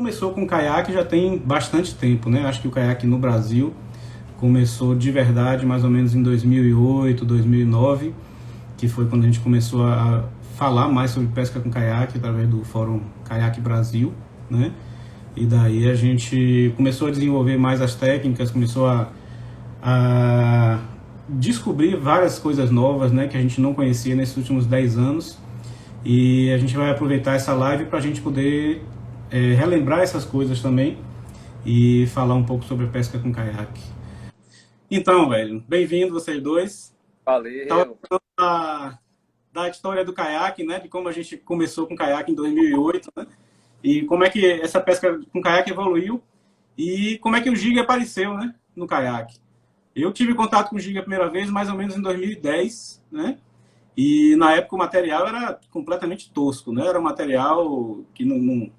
começou com o caiaque já tem bastante tempo, né? Acho que o caiaque no Brasil começou de verdade mais ou menos em 2008, 2009, que foi quando a gente começou a falar mais sobre pesca com caiaque através do Fórum Caiaque Brasil, né? E daí a gente começou a desenvolver mais as técnicas, começou a descobrir várias coisas novas, né, que a gente não conhecia nesses últimos 10 anos. E a gente vai aproveitar essa live para a gente poder relembrar essas coisas também e falar um pouco sobre a pesca com caiaque. Então, velho, bem-vindo vocês dois. Estava Valeu. falando da história do caiaque, né, de como a gente começou com caiaque em 2008, né, e como é que essa pesca com caiaque evoluiu e como é que o jig apareceu, né, no caiaque. Eu tive contato com o jig a primeira vez mais ou menos em 2010, né? E na época o material era completamente tosco, né? Era um material que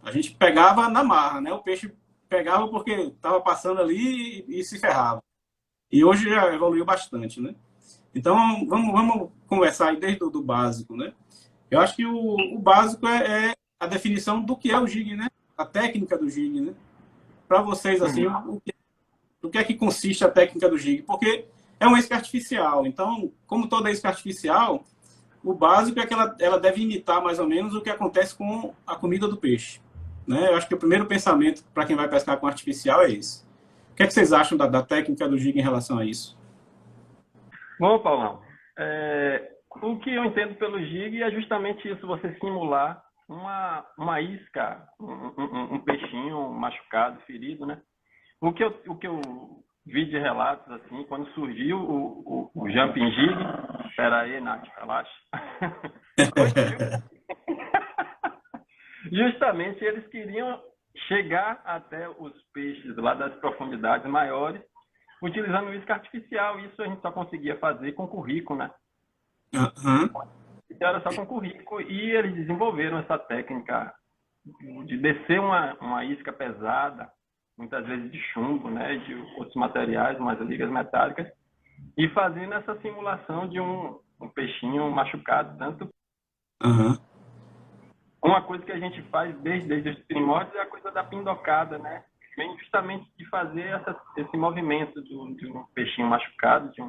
a gente pegava na marra, né? O peixe pegava porque estava passando ali e se ferrava. E hoje já evoluiu bastante, né? Então vamos conversar aí desde do básico, né? Eu acho que o básico é a definição do que é o jig, né? A técnica do jig, né? Para vocês, assim, Uhum. do que é que consiste a técnica do jig? Porque é uma isca artificial. Então, como toda isca artificial, o básico é que ela deve imitar mais ou menos o que acontece com a comida do peixe. Né? Eu acho que o primeiro pensamento para quem vai pescar com artificial é esse. O que é que vocês acham da técnica do jig em relação a isso? Bom, Paulão, o que eu entendo pelo jig é justamente isso, você simular uma isca, um peixinho machucado, ferido, né? O que eu vi de relatos, assim, quando surgiu o jumping jig, espera aí, Nath, relaxa. Justamente eles queriam chegar até os peixes lá das profundidades maiores utilizando isca artificial. Isso a gente só conseguia fazer com currículo, né? Uhum. Então era só com currículo e eles desenvolveram essa técnica de descer uma isca pesada, muitas vezes de chumbo, né, de outros materiais, umas ligas metálicas, e fazendo essa simulação de um peixinho machucado. Tanto Uhum. uma coisa que a gente faz desde os primórdios é a coisa da pindocada, né? Vem justamente de fazer esse movimento de um peixinho machucado, de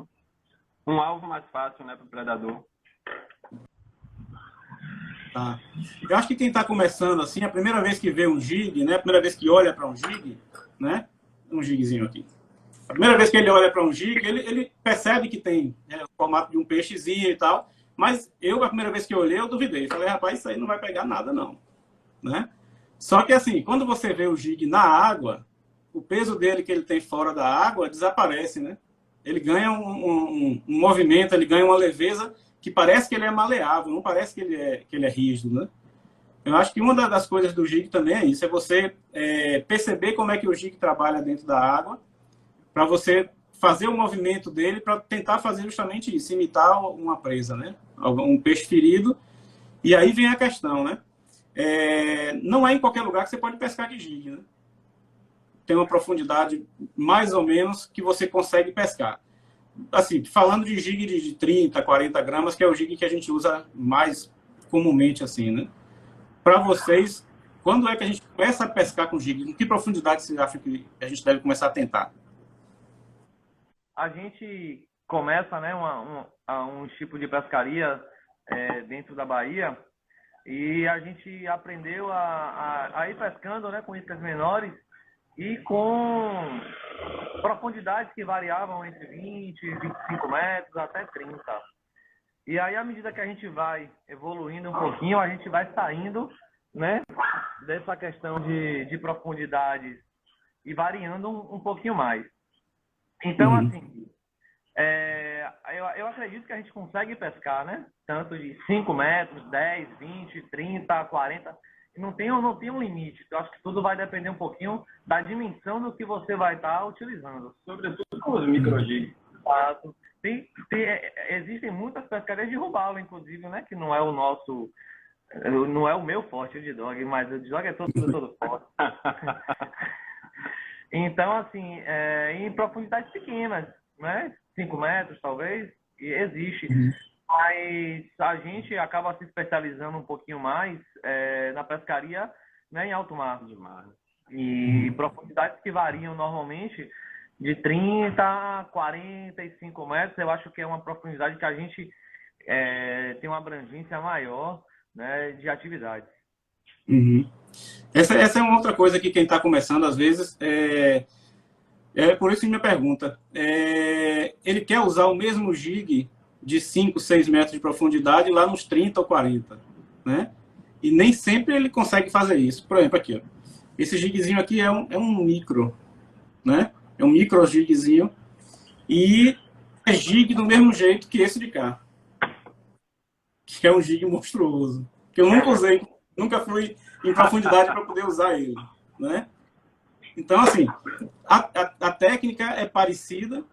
um alvo mais fácil, né, para o predador. Tá. Eu acho que quem está começando assim, a primeira vez que vê um jig, né, a primeira vez que olha para um jig, né, um jigzinho aqui. A primeira vez que ele olha para um jig, ele percebe que tem o formato de um peixezinho e tal, mas eu, a primeira vez que eu olhei, eu duvidei. Falei, rapaz, isso aí não vai pegar nada, não. Né? Só que assim, quando você vê o jig na água, o peso dele que ele tem fora da água desaparece, né? Ele ganha um movimento, ele ganha uma leveza que parece que ele é maleável, não parece que ele é rígido, né? Eu acho que uma das coisas do jig também é isso, é você perceber como é que o jig trabalha dentro da água, para você fazer o movimento dele, para tentar fazer justamente isso, imitar uma presa, né? Um peixe ferido. E aí vem a questão, né? Não é em qualquer lugar que você pode pescar de jig, né? Tem uma profundidade mais ou menos que você consegue pescar. Assim, falando de jig de 30, 40 gramas, que é o jig que a gente usa mais comumente, assim, né? Para vocês, quando é que a gente começa a pescar com jig? Em que profundidade vocês acham que a gente deve começar a tentar? A gente começa, né, um tipo de pescaria dentro da Bahia e a gente aprendeu a ir pescando, né, com iscas menores e com profundidades que variavam entre 20, 25 metros até 30. E aí, à medida que a gente vai evoluindo um pouquinho, a gente vai saindo, né, dessa questão de profundidades e variando um pouquinho mais. Então, Uhum. assim, eu acredito que a gente consegue pescar, né? Tanto de 5 metros, 10, 20, 30, 40. Não tem um limite. Eu acho que tudo vai depender um pouquinho da dimensão do que você vai estar utilizando. Sobretudo com os microgigs. Exato. Existem muitas pescarias de robalo, inclusive, né? Que não é o nosso. Não é o meu forte, o de dog, mas o de dog é todo forte. Então, assim, em profundidades pequenas, né? 5 metros, talvez, e existe. Mas a gente acaba se especializando um pouquinho mais na pescaria, né, em alto mar. Demais. E profundidades que variam normalmente de 30 a 45 metros, eu acho que é uma profundidade que a gente tem uma abrangência maior, né, de atividades. Uhum. Essa é uma outra coisa que quem está começando, às vezes, por isso que minha pergunta. Ele quer usar o mesmo jig de 5, 6 metros de profundidade lá nos 30 ou 40, né? E nem sempre ele consegue fazer isso. Por exemplo, aqui, ó. Esse jigzinho aqui é um micro, né? É um micro jigzinho e é jig do mesmo jeito que esse de cá, que é um jig monstruoso, que eu nunca usei, nunca fui em profundidade para poder usar ele, né? Então, assim, a técnica é parecida,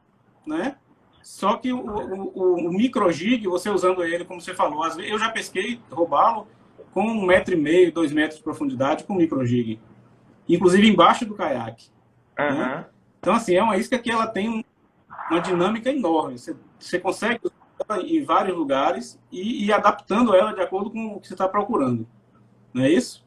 né? Só que o micro jig, você usando ele, como você falou, às vezes eu já pesquei robalo com 1,5 m, 2 metros de profundidade com micro jig, inclusive embaixo do caiaque. Uhum. Né? Então, assim, é uma isca que ela tem uma dinâmica enorme. Você consegue usar ela em vários lugares e ir adaptando ela de acordo com o que você está procurando. Não é isso?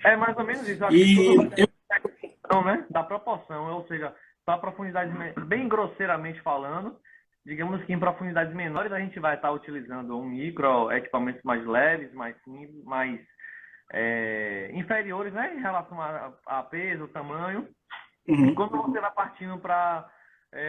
É mais ou menos isso. Eu acho que tudo vai né, da proporção, ou seja, para profundidades, bem grosseiramente falando, digamos que em profundidades menores a gente vai estar utilizando um micro, equipamentos mais leves, mais simples, mais inferiores, né, em relação a peso, tamanho. Uhum. E quando você vai partindo para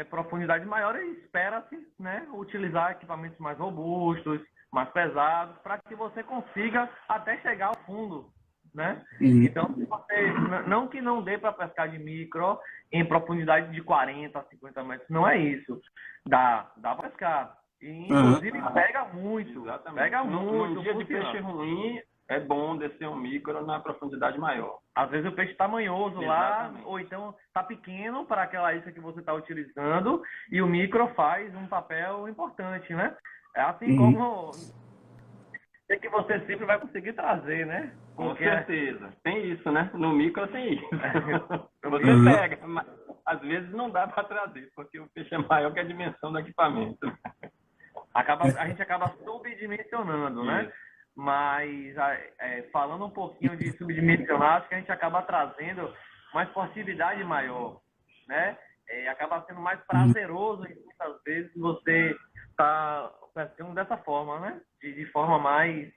profundidades maiores, espera-se, né, utilizar equipamentos mais robustos, mais pesados, para que você consiga até chegar ao fundo, né? Uhum. Então, se você, não que não dê para pescar de micro em profundidade de 40 a 50 metros, não é isso. Dá para pescar. E, inclusive, pega muito. Exatamente. Pega muito. Num dia de peixe ruim, é bom descer um micro na profundidade maior. Às vezes o peixe está manhoso lá, Exatamente. ou então está pequeno para aquela isca que você está utilizando, e o micro faz um papel importante, né? É assim como é que você sempre vai conseguir trazer, né? Com Porque certeza. Tem isso, né? No micro tem isso. Você pega, mas às vezes não dá para trazer, porque o peixe é maior que a dimensão do equipamento. a gente acaba subdimensionando, né? Isso. Mas falando um pouquinho de subdimensionar, acho que a gente acaba trazendo uma esportividade maior, né? Acaba sendo mais prazeroso e muitas vezes você está pescando dessa forma, né? De forma mais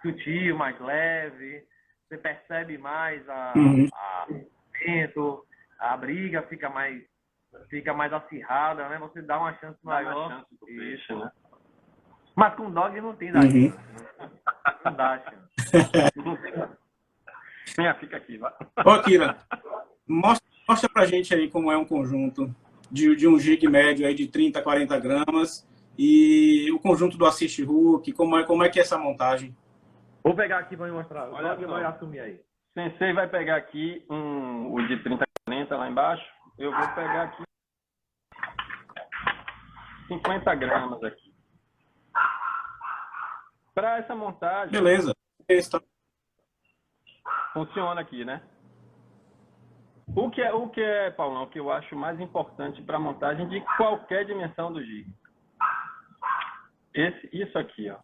sutil, mais leve, você percebe mais o vento, a briga fica mais acirrada, né? Você dá uma chance maior. Dá uma chance pro peixe, né? Mas com dog não tem daí. Não dá chance. Fica aqui, vai. Ó, Kira, mostra pra gente aí como é um conjunto de um jig médio aí de 30 a 40 gramas e o conjunto do assist hook, como é que é essa montagem? Vou pegar aqui para mostrar. Olha O dog vai assumir aí. Sensei vai pegar aqui o de 30 a 40 lá embaixo. Eu vou pegar aqui 50 gramas aqui. Para essa montagem... Beleza. Funciona aqui, né? O que é, Paulão, o que eu acho mais importante para a montagem de qualquer dimensão do jig? Isso aqui, ó.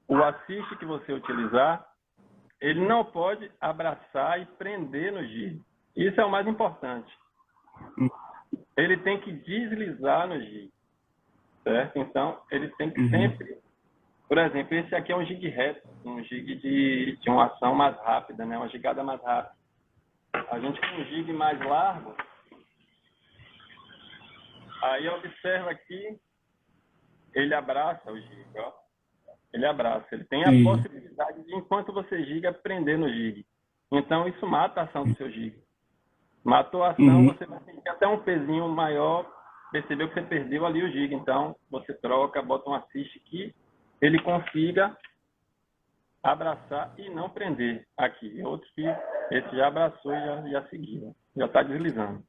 O assist que você utilizar, ele não pode abraçar e prender no jig. Isso é o mais importante. Ele tem que deslizar no jig, certo? Então, ele tem que sempre... Por exemplo, esse aqui é um jig reto, um jig de uma ação mais rápida, né? Uma jigada mais rápida. A gente com um jig mais largo, aí observa aqui, ele abraça o jig, ó. Ele abraça, ele tem a possibilidade de, enquanto você giga, prender no jig. Então, isso mata a ação do seu jig. Matou a ação, você vai sentir até um pezinho maior, percebeu que você perdeu ali o jig. Então, você troca, bota um assist que ele consiga abraçar e não prender. Aqui, outro que esse já abraçou e já seguiu, já está deslizando.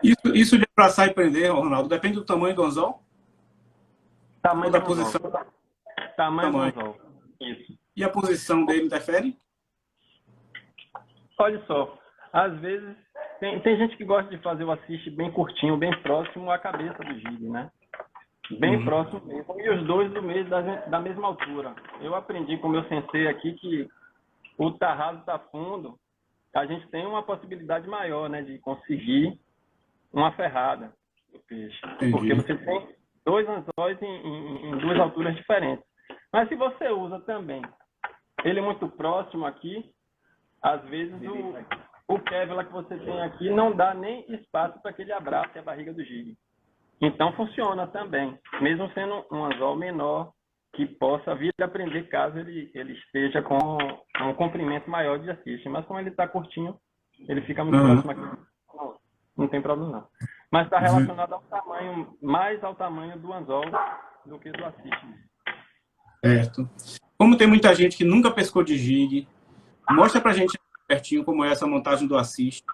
Isso de abraçar e prender, Ronaldo, depende do tamanho do anzol? Tamanho da do posição. Tamanho do anzol. Isso. E a posição dele interfere? Olha só, às vezes tem gente que gosta de fazer o assist bem curtinho, bem próximo à cabeça do jig, né? Bem próximo mesmo. E os dois da mesma altura. Eu aprendi com o meu sensei aqui que o tá raso, tá fundo a gente tem uma possibilidade maior, né, de conseguir uma ferrada do peixe. Entendi. Porque você tem 2 anzóis em 2 alturas diferentes. Mas se você usa também ele muito próximo aqui, às vezes o Kevlar que você tem aqui não dá nem espaço para que ele abrace a barriga do jig. Então funciona também, mesmo sendo um anzol menor, que possa vir a prender caso ele esteja com um comprimento maior de assiste. Mas como ele está curtinho, ele fica muito próximo aqui. Não tem problema não. Mas está relacionado ao tamanho, mais ao tamanho do anzol do que do assiste. Certo. Como tem muita gente que nunca pescou de jig, mostra pra gente pertinho como é essa montagem do assist,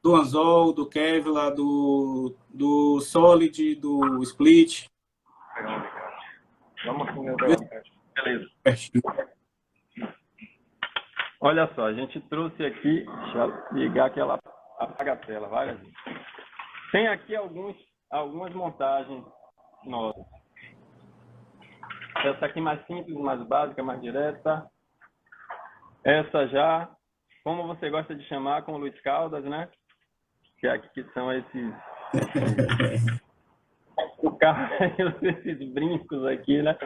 do anzol, do Kevlar, do solid, do split. Vamos assim, beleza. Pertinho. Olha só, a gente trouxe aqui, deixa eu ligar aquela apaga-tela, vai, gente. Tem aqui algumas montagens nossas. Essa aqui mais simples, mais básica, mais direta. Essa já, como você gosta de chamar, com o Luiz Caldas, né? Que aqui que são esses esses brincos aqui, né?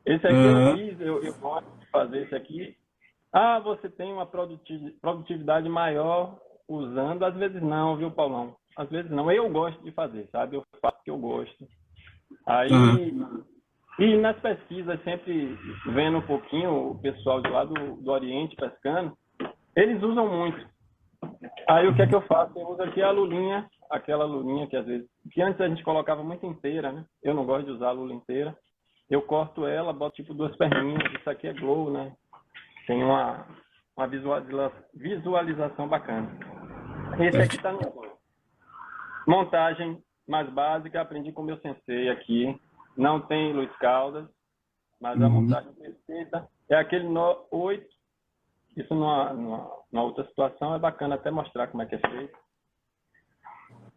Esse aqui eu fiz, eu gosto de fazer esse aqui. Ah, você tem uma produtividade maior usando? Às vezes não, viu, Paulão? Às vezes não. Eu gosto de fazer, sabe? Eu faço o que eu gosto. Aí, e nas pesquisas, sempre vendo um pouquinho o pessoal de lá do Oriente pescando, eles usam muito. Aí o que é que eu faço? Eu uso aqui a lulinha, aquela lulinha que às vezes, que antes a gente colocava muito inteira, né? Eu não gosto de usar a lula inteira. Eu corto ela, boto tipo 2 perninhas. Isso aqui é glow, né? Tem uma visualização bacana. Esse aqui tá no montagem mais básica, aprendi com o meu sensei aqui. Não tem Luiz Caldas, mas a montagem perfeita é aquele nó 8. Isso numa outra situação é bacana até mostrar como é que é feito.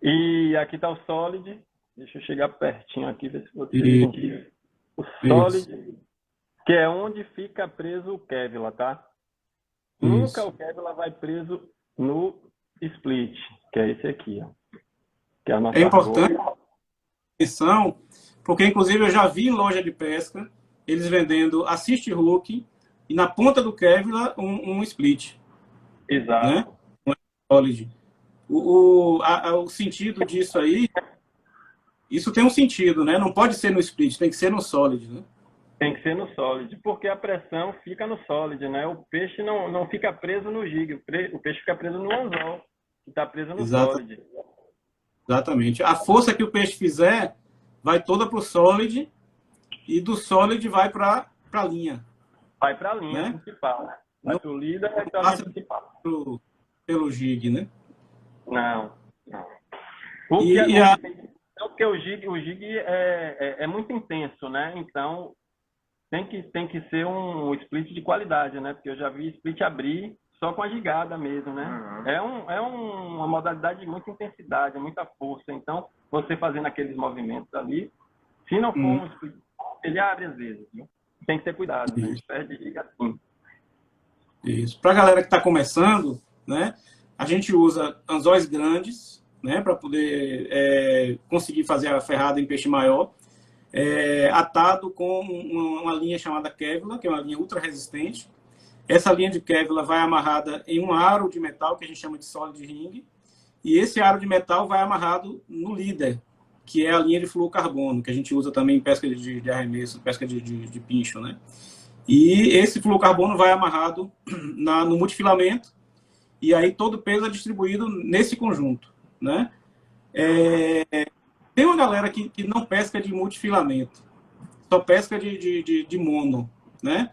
E aqui está o Solid. Deixa eu chegar pertinho aqui, ver se vocês entenderam. O Solid, que é onde fica preso o Kevlar, tá? Nunca o Kevlar vai preso no split, que é esse aqui, ó. Que é a nossa importante atenção, porque inclusive eu já vi em loja de pesca eles vendendo assist hook e na ponta do Kevlar um split. Exato. Né? Um solid. O sentido disso aí, isso tem um sentido, né? Não pode ser no split, tem que ser no solid, né? Tem que ser no solid, porque a pressão fica no solid, né? O peixe não fica preso no jig, o peixe fica preso no anzol, que está preso no solid. Exatamente. A força que o peixe fizer vai toda para o solid e do solid vai para a linha. Vai para a linha principal. Vai para o líder e para a linha principal. Pelo jig, né? Não. Porque o jig é muito intenso, né? Então tem que ser um split de qualidade, né? Porque eu já vi split abrir só com a gigada mesmo, né? É uma modalidade de muita intensidade, muita força. Então, você fazendo aqueles movimentos ali, se não for um split, ele abre às vezes, viu? Tem que ter cuidado, né? A gente perde giga assim. Isso. Para a galera que está começando, né? A gente usa anzóis grandes, né? Para poder conseguir fazer a ferrada em peixe maior. Atado com uma linha chamada Kevlar, que é uma linha ultra resistente. Essa linha de Kevlar vai amarrada em um aro de metal, que a gente chama de solid ring, e esse aro de metal vai amarrado no líder, que é a linha de fluorocarbono, que a gente usa também em pesca de arremesso, pesca de pincho, né? E esse fluorocarbono vai amarrado no multifilamento, e aí todo o peso é distribuído nesse conjunto, né? Tem uma galera que não pesca de multifilamento, só pesca de mono, né?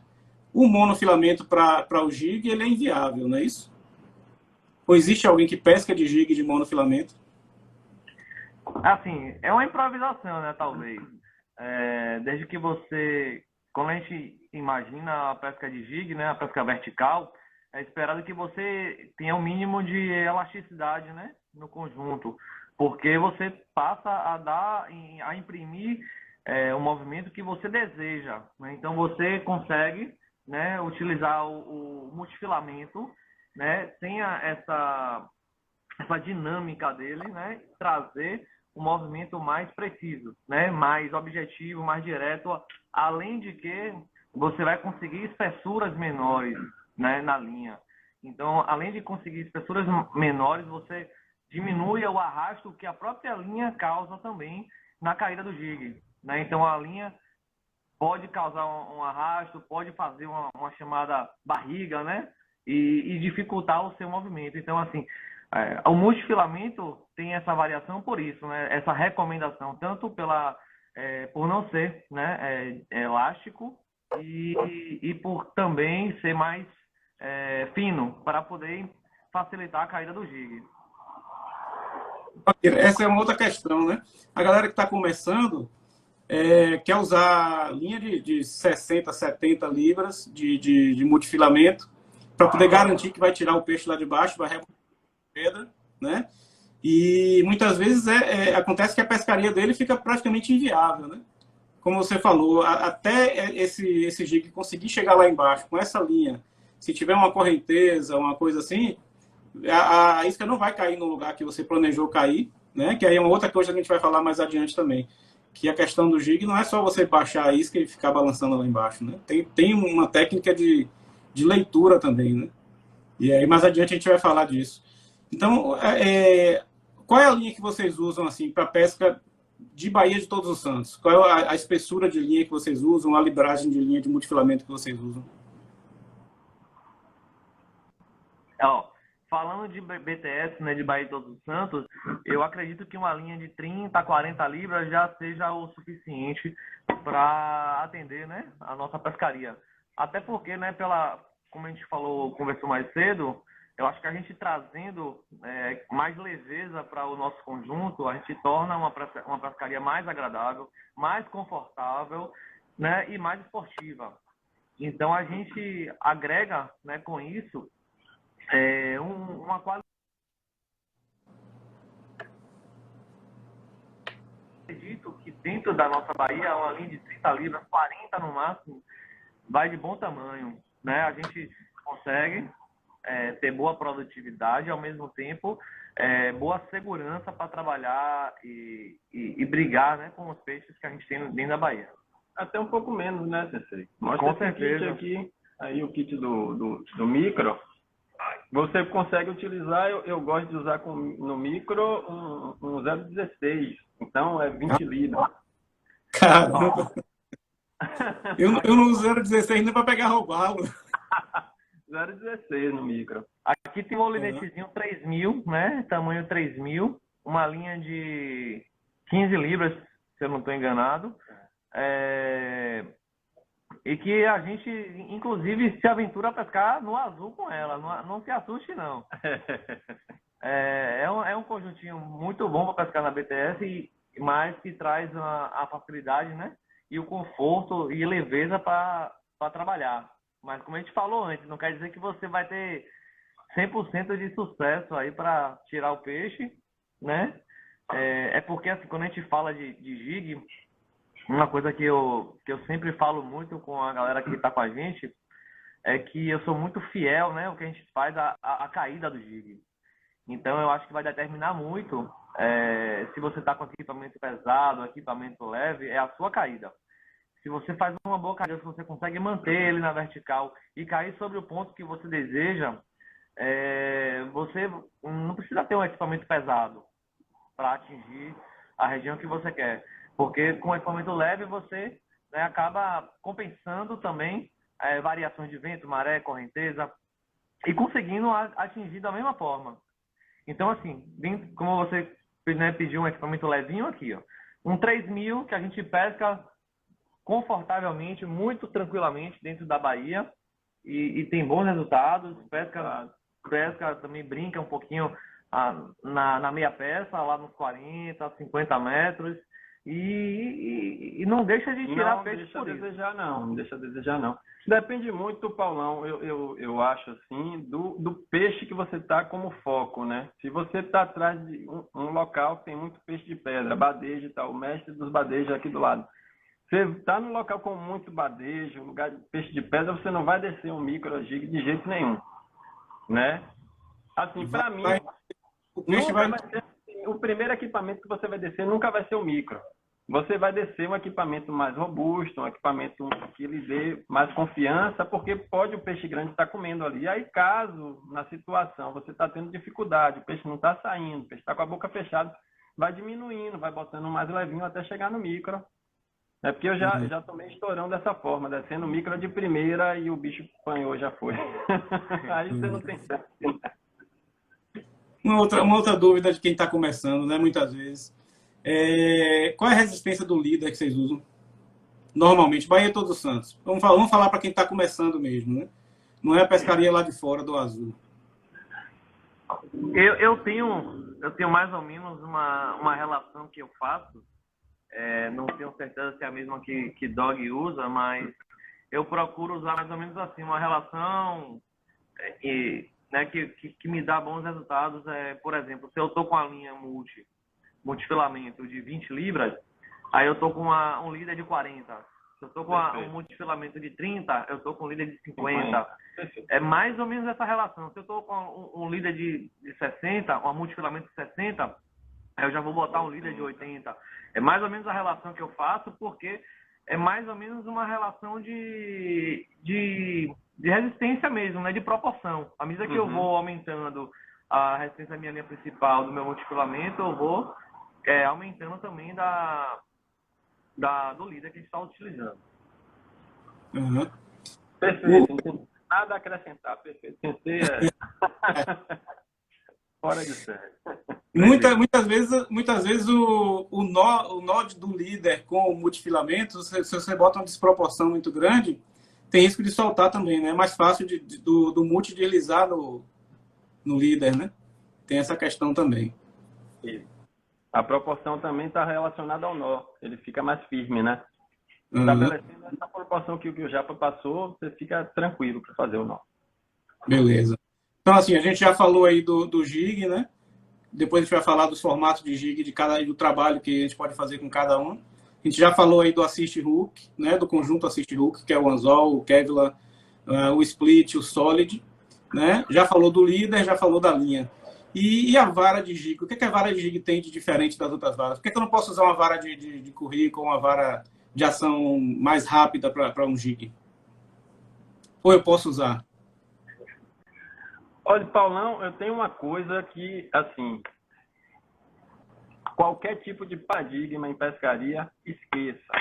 O monofilamento para o jig, ele é inviável, não é isso? Ou existe alguém que pesca de jig de monofilamento? Assim, é uma improvisação, né, talvez. Desde que você... Quando a gente imagina a pesca de jig, né, a pesca vertical, é esperado que você tenha um mínimo de elasticidade, né, no conjunto. Porque você passa a imprimir o movimento que você deseja, né? Então, você consegue né, utilizar o multifilamento, né, tenha essa dinâmica dele, né, trazer um movimento mais preciso, né, mais objetivo, mais direto, além de que você vai conseguir espessuras menores, né, na linha. Então, além de conseguir espessuras menores, você diminui o arrasto que a própria linha causa também na caída do jig, né? Então, a linha pode causar um arrasto, pode fazer uma chamada barriga, né? E dificultar o seu movimento. Então, assim, o multifilamento tem essa variação por isso, né? Essa recomendação, tanto por não ser, né, elástico e por também ser mais fino, para poder facilitar a caída do jig. Essa é uma outra questão, né? A galera que está começando quer usar linha de 60, 70 libras de multifilamento para poder garantir que vai tirar o peixe lá de baixo, vai remover a pedra, né? E muitas vezes acontece que a pescaria dele fica praticamente inviável, né? Como você falou, até esse jig conseguir chegar lá embaixo com essa linha, se tiver uma correnteza, uma coisa assim, a isca não vai cair no lugar que você planejou cair, né? Que aí é uma outra coisa que a gente vai falar mais adiante também. Que a questão do jig não é só você baixar a isca e ficar balançando lá embaixo, né? Tem uma técnica de leitura também, né? E aí mais adiante a gente vai falar disso. Então, qual é a linha que vocês usam assim para pesca de Baía de Todos os Santos? Qual é a espessura de linha que vocês usam, a libragem de linha de multifilamento que vocês usam? Falando de BTS, né, de Baía de Todos os Santos, eu acredito que uma linha de 30 a 40 libras já seja o suficiente para atender, né, a nossa pescaria. Até porque, né, como a gente conversou mais cedo, eu acho que a gente trazendo mais leveza para o nosso conjunto, a gente torna uma pescaria mais agradável, mais confortável, né, e mais esportiva. Então, a gente agrega, né, com isso, uma qualidade. Acredito que dentro da nossa Bahia, uma linha de 30 libras, 40 no máximo, vai de bom tamanho, né? A gente consegue ter boa produtividade, ao mesmo tempo boa segurança para trabalhar e brigar, né, com os peixes que a gente tem dentro da Bahia. Até um pouco menos, né, Sensei? Mostra Com esse certeza. kit aqui, aí o kit do micro. Você consegue utilizar, eu gosto de usar no micro um 0,16, então é 20 libras. Caramba! Eu não uso 0,16 nem para pegar roubalo. 0,16 no micro. Aqui tem um olinetezinho 3000, né? Tamanho 3000, uma linha de 15 libras, se eu não estou enganado. E que a gente, inclusive, se aventura a pescar no azul com ela. Não se assuste, não. É um conjuntinho muito bom para pescar na BTS, mas que traz a facilidade, né? E o conforto e leveza para trabalhar. Mas como a gente falou antes, não quer dizer que você vai ter 100% de sucesso aí para tirar o peixe, né? Porque assim, quando a gente fala de jig, uma coisa que eu sempre falo muito com a galera que está com a gente é que eu sou muito fiel, né? O que a gente faz a caída do jig. Então eu acho que vai determinar muito se você está com equipamento pesado, equipamento leve, é a sua caída. Se você faz uma boa caída, se você consegue manter ele na vertical e cair sobre o ponto que você deseja, você não precisa ter um equipamento pesado para atingir a região que você quer. Porque com o equipamento leve você, né, acaba compensando também variações de vento, maré, correnteza e conseguindo atingir da mesma forma. Então, assim, como você, né, pediu um equipamento levinho aqui, ó, um 3000 que a gente pesca confortavelmente, muito tranquilamente dentro da Bahia e tem bons resultados. Pesca também brinca um pouquinho na meia peça, lá nos 40, 50 metros e não deixa de tirar peixe por isso. Não deixa a desejar, não. Depende muito, Paulão, eu acho assim, do peixe que você está como foco, né? Se você está atrás de um local que tem muito peixe de pedra, badejo e tal, o mestre dos badejos aqui do lado, Você está num local com muito badejo, lugar de peixe de pedra, você não vai descer um micro jig de jeito nenhum, né? Assim, para mim, o peixe nunca vai... vai ser o primeiro equipamento que você vai descer, nunca vai ser o micro. Você vai descer um equipamento mais robusto, um equipamento que lhe dê mais confiança, porque pode o peixe grande estar comendo ali. Aí, caso, na situação, você está tendo dificuldade, o peixe não está saindo, o peixe está com a boca fechada, vai diminuindo, vai botando mais levinho até chegar no micro. É porque eu já tomei estourão dessa forma, descendo micro de primeira e o bicho apanhou, já foi. Aí você não tem certo. Uma outra dúvida de quem está começando, né, muitas vezes. Qual é a resistência do líder que vocês usam? Normalmente, Bahia Todos os Santos. Vamos falar para quem está começando mesmo, né? Não é a pescaria lá de fora do Azul. Eu tenho mais ou menos uma relação que eu faço. Não tenho certeza se é a mesma que Dog usa, mas eu procuro usar mais ou menos assim, uma relação né, que me dá bons resultados. Por exemplo, se eu estou com a linha multifilamento de 20 libras, aí eu estou com um líder de 40. Se eu estou com um multifilamento de 30, eu estou com um líder de 50. É mais ou menos essa relação. Se eu estou com um líder de 60, um multifilamento de 60, aí eu já vou botar um líder de 80. É mais ou menos a relação que eu faço, porque é mais ou menos uma relação de resistência mesmo, né? De proporção. À medida que eu vou aumentando a resistência da minha linha principal, do meu multifilamento, eu vou aumentando também do líder que a gente está utilizando. Uhum. Perfeito. Nada a acrescentar. Perfeito. Sem ser fora de série. Muitas vezes o nó do líder com o multifilamento, se você bota uma desproporção muito grande, tem risco de soltar também, né? É mais fácil do multi deslizar no líder, né? Tem essa questão também. Isso. A proporção também está relacionada ao nó. Ele fica mais firme, né? Uhum. Estabelecendo essa proporção que o Japa passou, você fica tranquilo para fazer o nó. Beleza. Então, assim, a gente já falou aí do jig, né? Depois a gente vai falar dos formatos de jig, do trabalho que a gente pode fazer com cada um. A gente já falou aí do assist hook, né? Do conjunto assist hook, que é o anzol, o Kevlar, o split, o solid, né? Já falou do líder, já falou da linha. E a vara de jig? O que a vara de jig tem de diferente das outras varas? Por que eu não posso usar uma vara de currículo ou uma vara de ação mais rápida para um jig? Ou eu posso usar? Olha, Paulão, eu tenho uma coisa que, assim, qualquer tipo de paradigma em pescaria, esqueça.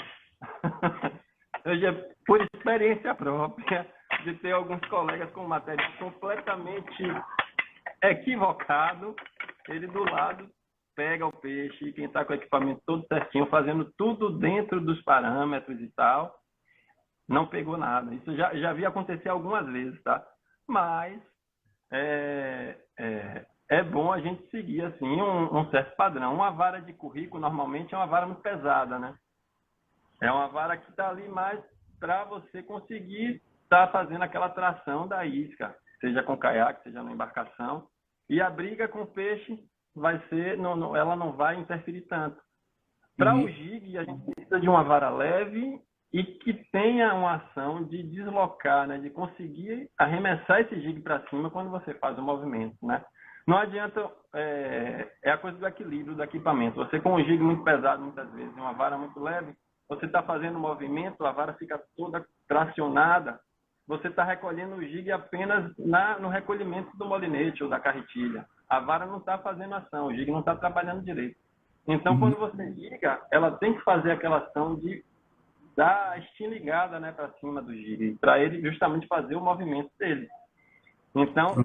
Eu já, por experiência própria, de ter alguns colegas com material completamente equivocado, ele do lado pega o peixe, e quem está com o equipamento todo certinho, fazendo tudo dentro dos parâmetros e tal, não pegou nada. Isso já vi acontecer algumas vezes, tá? Mas é bom a gente seguir assim um certo padrão. Uma vara de currículo normalmente é uma vara muito pesada, né? É uma vara que está ali mais para você conseguir estar fazendo aquela tração da isca, seja com caiaque, seja na embarcação. E a briga com o peixe vai ser, ela não vai interferir tanto. Para o jig, a gente precisa de uma vara leve e que tenha uma ação de deslocar, né, de conseguir arremessar esse jig para cima quando você faz o movimento, né? Não adianta, é a coisa do equilíbrio do equipamento. Você com um jig muito pesado, muitas vezes, uma vara muito leve, você está fazendo o movimento, a vara fica toda tracionada, você está recolhendo o jig apenas no recolhimento do molinete ou da carretilha. A vara não está fazendo ação, o jig não está trabalhando direito. Então, quando você liga, ela tem que fazer aquela ação de dar a estilingada, né, para cima do jig, para ele justamente fazer o movimento dele. Então...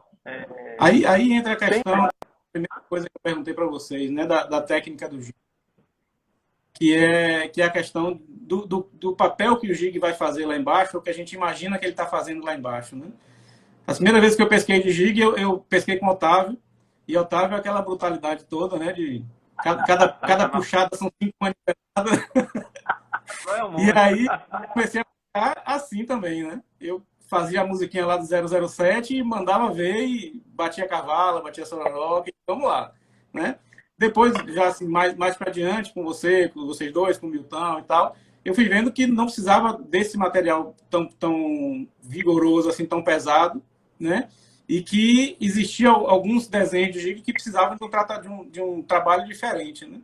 Aí entra a questão, a primeira coisa que eu perguntei para vocês, né, da técnica do jig, que é a questão do papel que o jig vai fazer lá embaixo, ou que a gente imagina que ele está fazendo lá embaixo, né? A primeira vez que eu pesquei de jig, eu pesquei com o Otávio, e Otávio é aquela brutalidade toda, né, de cada puxada são 5 maniveladas. E aí eu comecei a pescar assim também, né? Eu fazia a musiquinha lá do 007 e mandava ver e batia cavalo, batia sororoca, e vamos lá, né? Depois, já assim, mais para adiante, com vocês dois, com o Milton e tal, eu fui vendo que não precisava desse material tão vigoroso, assim, tão pesado, né? E que existiam alguns desenhos de jig que precisavam de um trabalho diferente, né?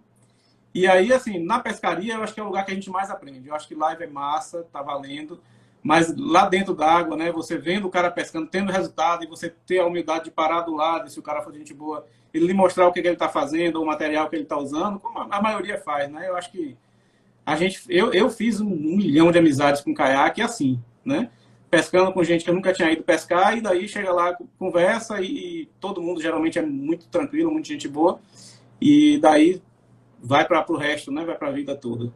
E aí, assim, na pescaria, eu acho que é o lugar que a gente mais aprende. Eu acho que live é massa, tá valendo, mas lá dentro d'água, né, você vendo o cara pescando, tendo resultado, e você ter a humildade de parar do lado, e se o cara for de gente boa, ele lhe mostrar o que ele tá fazendo, o material que ele tá usando, como a maioria faz, né? Eu acho que eu fiz 1 milhão de amizades com caiaque assim, né? Pescando com gente que eu nunca tinha ido pescar, e daí chega lá, conversa, e todo mundo geralmente é muito tranquilo, muita gente boa, e daí vai para o resto, né? Vai para a vida toda.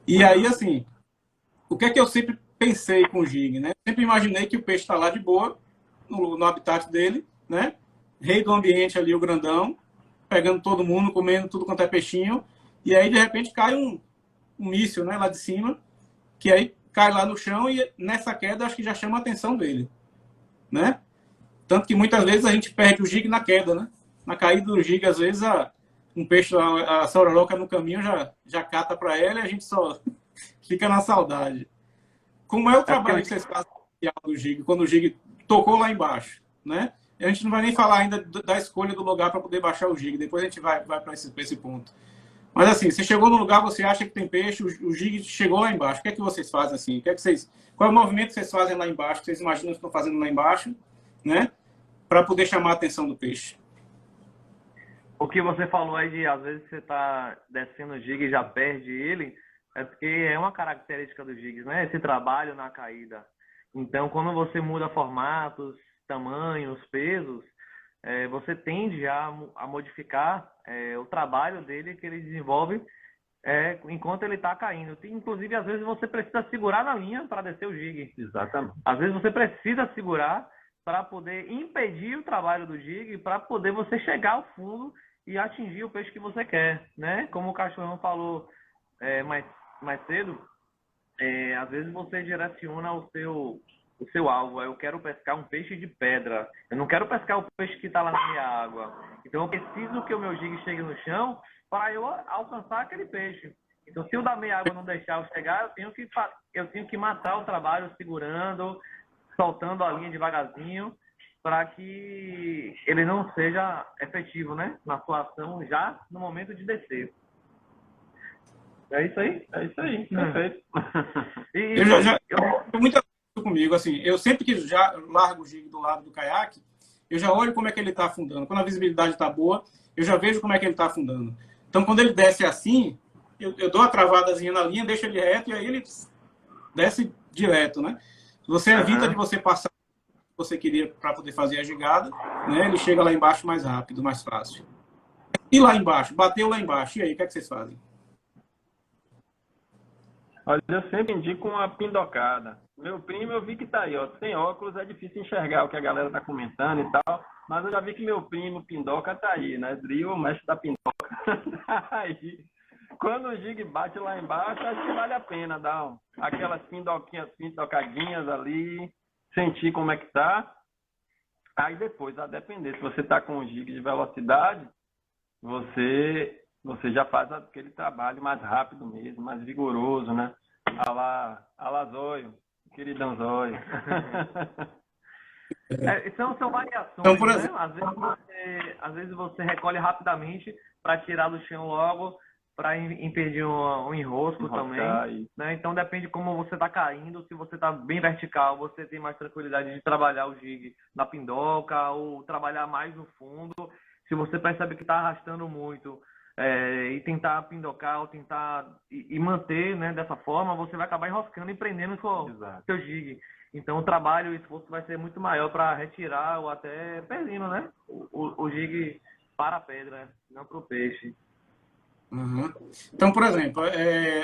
E aí, assim, o que é que eu sempre pensei com o jig, né? Sempre imaginei que o peixe está lá de boa, no habitat dele, né? Rei do ambiente ali, o grandão, pegando todo mundo, comendo tudo quanto é peixinho, e aí, de repente, cai um míssil, né? Lá de cima, que aí cai lá no chão, e nessa queda, acho que já chama a atenção dele, né? Tanto que muitas vezes a gente perde o jig na queda, né? Na caída do jig, às vezes, um peixe, a sororoca no caminho já cata para ela, e a gente só fica na saudade. Como é o trabalho que vocês fazem do jig, quando o jig tocou lá embaixo, né? A gente não vai nem falar ainda da escolha do lugar para poder baixar o jig, depois a gente vai para esse ponto. Mas assim, você chegou no lugar, você acha que tem peixe, o jig chegou lá embaixo, o que é que vocês fazem assim? Qual é o movimento que vocês fazem lá embaixo, que vocês imaginam que estão fazendo lá embaixo, né? Para poder chamar a atenção do peixe? O que você falou aí de, às vezes, você está descendo o jig e já perde ele, é porque é uma característica dos jigs, né? Esse trabalho na caída. Então, quando você muda formatos, tamanhos, pesos, você tende a modificar o trabalho dele que ele desenvolve enquanto ele está caindo. Inclusive, às vezes, você precisa segurar na linha para descer o jig. Exatamente. Às vezes, você precisa segurar para poder impedir o trabalho do jig, para poder você chegar ao fundo e atingir o peixe que você quer, né? Como o Cachorrão falou mais cedo, às vezes você direciona o seu alvo. Eu quero pescar um peixe de pedra, eu não quero pescar o peixe que está lá na minha água. Então eu preciso que o meu jig chegue no chão para eu alcançar aquele peixe. Então, se o da meia água não deixar eu chegar, eu tenho que matar o trabalho segurando, soltando a linha devagarzinho, para que ele não seja efetivo, né? Na sua ação já no momento de descer. É isso aí, perfeito. Eu muita coisa comigo, assim, eu sempre que já largo o jig do lado do caiaque, eu já olho como é que ele está afundando. Quando a visibilidade está boa, eu já vejo como é que ele está afundando. Então, quando ele desce assim, eu dou uma travadazinha na linha, deixo ele reto, e aí ele desce direto, né? Você evita de você passar o que você queria para poder fazer a jigada, né? Ele chega lá embaixo mais rápido, mais fácil. E lá embaixo, bateu lá embaixo, e aí, o que é que vocês fazem? Olha, eu sempre indico uma pindocada. Meu primo, eu vi que tá aí, ó. Sem óculos é difícil enxergar o que a galera tá comentando e tal, mas eu já vi que meu primo pindoca tá aí, né? Drill, mestre da pindoca. Aí, quando o jig bate lá embaixo, acho que vale a pena dar aquelas pindocadinhas ali, sentir como é que tá. Aí depois, a depender, se você tá com um jig de velocidade, você já faz aquele trabalho mais rápido mesmo, mais vigoroso, né? A lá Zóio, queridão Zóio. São variações, Então, por né? exemplo, Às vezes você recolhe rapidamente para tirar do chão logo, para impedir um enrosco também. Né? Então depende como você está caindo. Se você está bem vertical, você tem mais tranquilidade de trabalhar o jig na pindoca ou trabalhar mais no fundo. Se você percebe que está arrastando muito, e tentar pindocar ou tentar e manter, né, dessa forma, você vai acabar enroscando e prendendo o seu jig. Então o trabalho, o esforço vai ser muito maior para retirar ou até perdendo, né, o jig para a pedra, não para o peixe. Uhum. Então, por exemplo,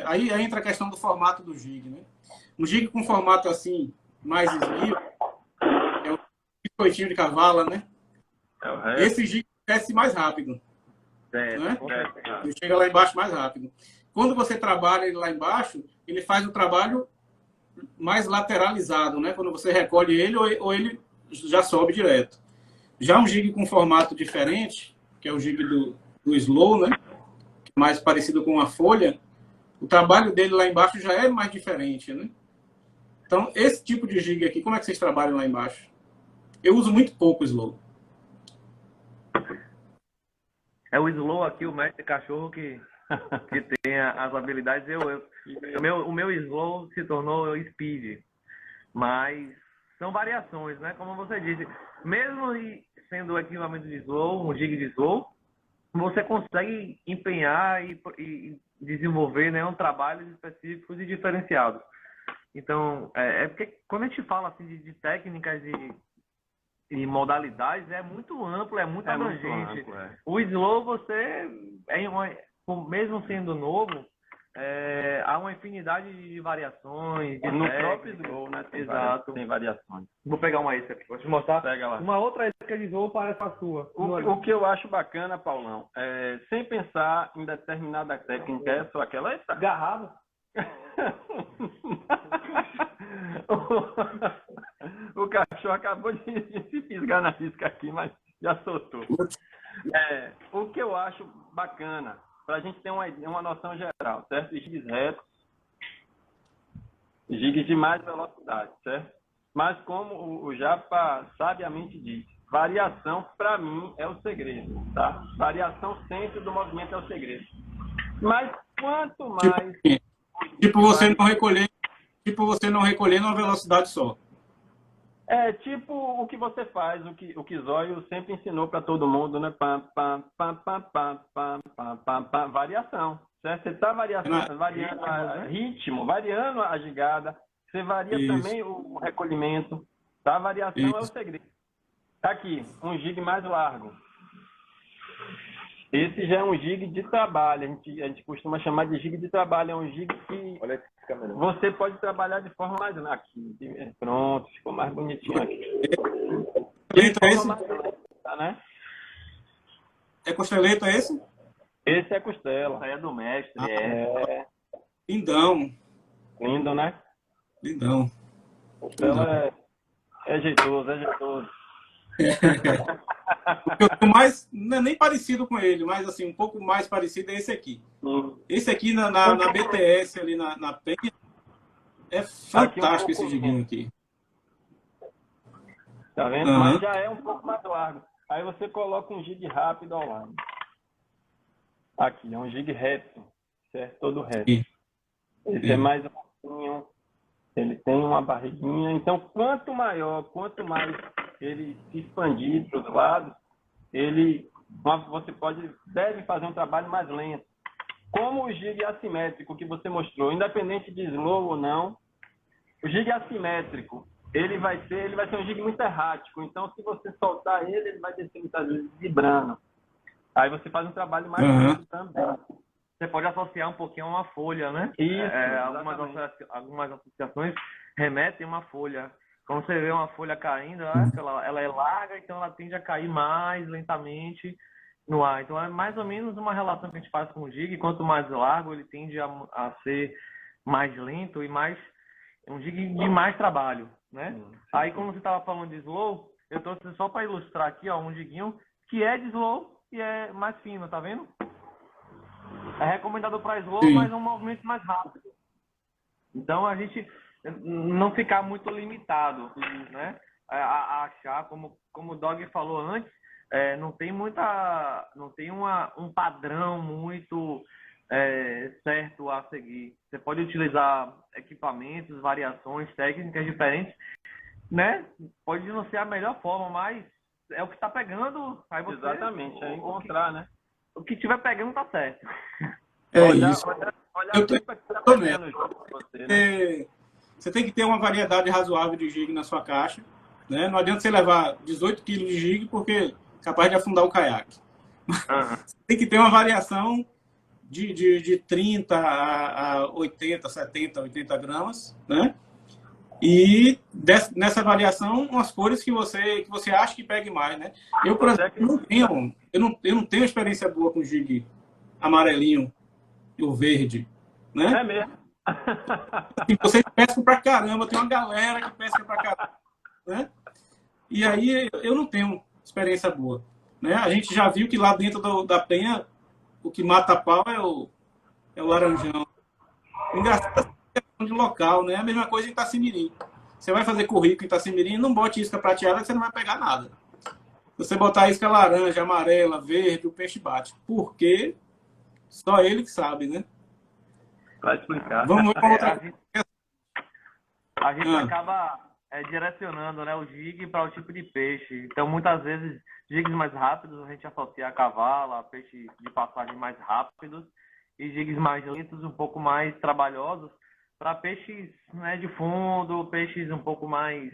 aí entra a questão do formato do jig, né? Um jig com formato assim, mais esguio, é o biscoitinho de cavala, né? Esse jig cresce mais rápido. Né? Ele chega lá embaixo mais rápido. Quando você trabalha ele lá embaixo, ele faz o trabalho mais lateralizado, né? Quando você recolhe ele, ou ele já sobe direto. Já um jig com formato diferente, que é o jig do slow, né? Mais parecido com uma folha, O trabalho dele lá embaixo já é mais diferente, né? Então, esse tipo de jig aqui, como é que vocês trabalham lá embaixo? Eu uso muito pouco o slow. É o slow aqui, o mestre cachorro que tem as habilidades. O meu slow se tornou speed. Mas são variações, né? Como você disse, mesmo sendo o equipamento de slow, um jig de slow, você consegue empenhar e desenvolver, né, trabalhos específicos e diferenciados. Então, porque quando a gente fala assim, de técnicas e modalidades, é muito amplo, é muito abrangente. Muito amplo, O slow, mesmo sendo novo, há uma infinidade de variações. De no técnicas. próprio slow, né? Exato. Tem variações. Vou pegar uma isca aqui, vou te mostrar. Pega lá. Uma outra isca de slow parece a sua. O que eu acho bacana, Paulão, sem pensar em determinada técnica, é só aquela... Eita. Garrado. O cachorro acabou de se fisgar na isca aqui, mas já soltou. O que eu acho bacana, para a gente ter uma noção geral, certo? Gigs retos, gigs de mais velocidade, certo? Mas como o Japa sabiamente disse, variação, para mim, é o segredo, tá? Variação sempre do movimento é o segredo. Mas quanto mais... Tipo você não recolher numa velocidade só. É tipo o que você faz, o que Zóio sempre ensinou para todo mundo, né? Variação, certo? Você está variando ritmo, variando a gigada, você varia também o recolhimento, tá? A variação é o segredo. Tá aqui, um jig mais largo. Esse já é um jig de trabalho, a gente costuma chamar de jig de trabalho, é um jig que você pode trabalhar de forma mais aqui. Pronto, ficou mais bonitinho aqui. Né? É costeleta esse? Esse é costela. Aí é do mestre, Lindão. Lindo, né? Lindão. Costela é jeitoso, é jeitoso. O mais, não é nem parecido com ele, mas assim, um pouco mais parecido é esse aqui. Esse aqui na BTS, ali na Penha, é fantástico esse giguinho aqui. Tá vendo? Mas já é um pouco mais largo. Aí você coloca um jig rápido ao lado. Aqui, é um jig reto, certo? Todo reto. Esse é mais um pouquinho, ele tem uma barriguinha. Então, quanto mais ele se expandir para os lados, você deve fazer um trabalho mais lento. Como o jig assimétrico que você mostrou, independente de slow ou não, o jig assimétrico, ele vai ser um jig muito errático. Então, se você soltar ele vai descer muitas vezes vibrando. Aí você faz um trabalho mais lento também. Você pode associar um pouquinho a uma folha, né? Isso. Algumas associações remetem a uma folha. Quando você vê uma folha caindo, ela é larga, então ela tende a cair mais lentamente no ar. Então é mais ou menos uma relação que a gente faz com o jig. Quanto mais largo, ele tende a ser mais lento e um jig de mais trabalho, né? Aí, como você estava falando de slow, eu trouxe só para ilustrar aqui, ó, um jiguinho que é de slow e é mais fino, tá vendo? É recomendado para slow, mas é um movimento mais rápido. Então, a gente não ficar muito limitado, né? A achar, como o Dog falou antes, não tem um padrão muito certo a seguir. Você pode utilizar equipamentos, variações, técnicas diferentes, né? Pode não ser a melhor forma, mas é o que está pegando. Aí você, exatamente, é encontrar, né? O que estiver pegando tá certo. Isso. Você tem que ter uma variedade razoável de jig na sua caixa, né? Não adianta você levar 18 kg de jig, porque é capaz de afundar o caiaque. Você tem que ter uma variação de 30 a 80, 70, 80 gramas, né? E nessa variação, umas cores que você acha que pegue mais, né? Eu, por exemplo, não tenho experiência boa com jig amarelinho e o verde, né? É mesmo. Assim, vocês pescam pra caramba, tem uma galera que pesca pra caramba, né? E aí eu não tenho experiência boa, né? A gente já viu que lá dentro da penha, o que mata a pau é o laranjão, Engraçado é questão de local, né? A mesma coisa em Itacimirim. Você vai fazer currículo em Itacimirim, não bote isca prateada que você não vai pegar nada. Se você botar isca laranja, amarela, verde, o peixe bate. Por quê? Só ele que sabe, né? Para explicar. Vamos ver uma outra coisa. A gente acaba direcionando, né, o jig para o tipo de peixe. Então, muitas vezes, jigs mais rápidos a gente associa a cavalo, a peixe de passagem mais rápidos, e jigs mais lentos, um pouco mais trabalhosos, para peixes, né, de fundo, peixes um pouco mais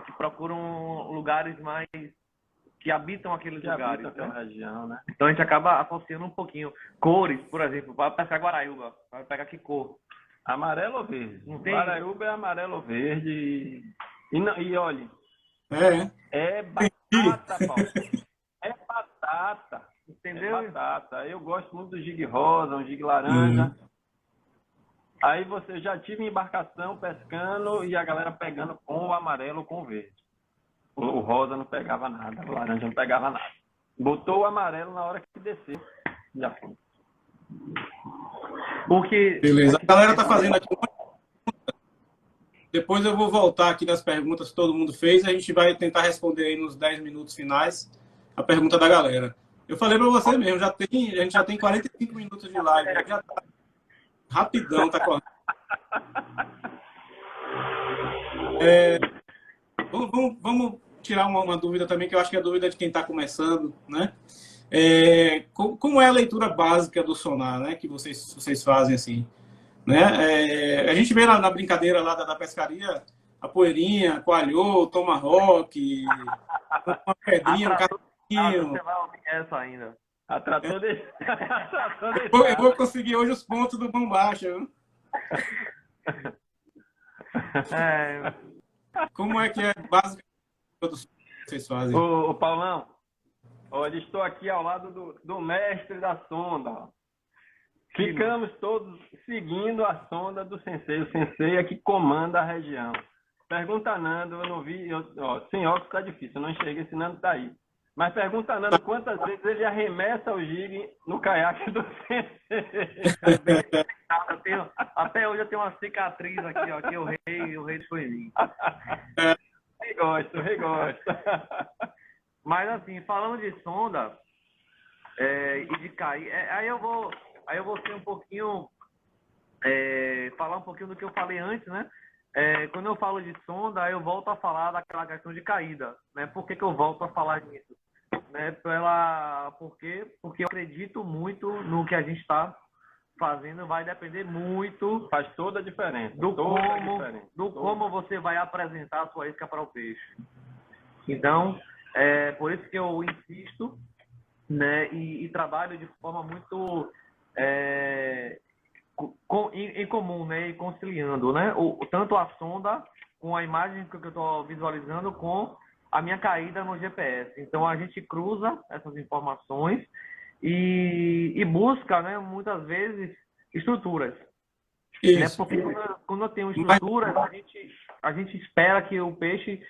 que procuram lugares mais que habitam aqueles lugares, aquela região, né? Então a gente acaba associando um pouquinho. Cores, por exemplo, para pescar guaraiúba, vai pegar que cor? Amarelo ou verde? Não tem? Guaraiúba é amarelo ou verde. E olha, é batata, Paulo. É batata. Entendeu? É batata. Eu gosto muito do jig rosa, um jig laranja. Aí você já tive embarcação pescando e a galera pegando com o amarelo ou com o verde. O rosa não pegava nada, o laranja não pegava nada. Botou o amarelo na hora que desceu. Já foi. Beleza. A galera tá fazendo aqui. Depois eu vou voltar aqui nas perguntas que todo mundo fez. A gente vai tentar responder aí nos 10 minutos finais a pergunta da galera. Eu falei para você mesmo, a gente já tem 45 minutos de live. Já tá rapidão, tá correndo. Vamos tirar uma dúvida também, que eu acho que é a dúvida de quem está começando, né? Como é a leitura básica do sonar, né? Que vocês fazem assim, né? A gente vê na brincadeira lá da pescaria a poeirinha, coalhou, tomahawk, uma pedrinha, um carrinho. Você vai ouvir essa ainda. Atratou desse. Eu vou conseguir hoje os pontos do bombacha, viu? Como é que é básica do sonar que vocês fazem? Ô, Paulão, olha, estou aqui ao lado do mestre da sonda. Ficamos todos seguindo a sonda do sensei. O sensei é que comanda a região. Pergunta a Nando, eu não vi, sem óculos está difícil, eu não enxerguei se Nando está aí. Mas pergunta a Nando quantas vezes ele arremessa o jig no caiaque do sensei. Até hoje eu tenho uma cicatriz aqui, ó, que o rei foi em mim. Rei gosta. Mas assim, falando de sonda e de cair, aí eu vou ser um pouquinho, falar um pouquinho do que eu falei antes, né? Quando eu falo de sonda, eu volto a falar daquela questão de caída, né? Por que eu volto a falar nisso? Né? Porque eu acredito muito no que a gente está fazendo, vai depender muito. Faz toda a diferença. Como você vai apresentar a sua isca para o peixe. Então, por isso que eu insisto, né? E trabalho de forma muito em comum, né? E conciliando, né? Tanto a sonda com a imagem que eu estou visualizando com a minha caída no GPS. Então a gente cruza essas informações e busca, né? Muitas vezes estruturas. Né? Porque quando eu tenho estruturas, a gente espera que o peixe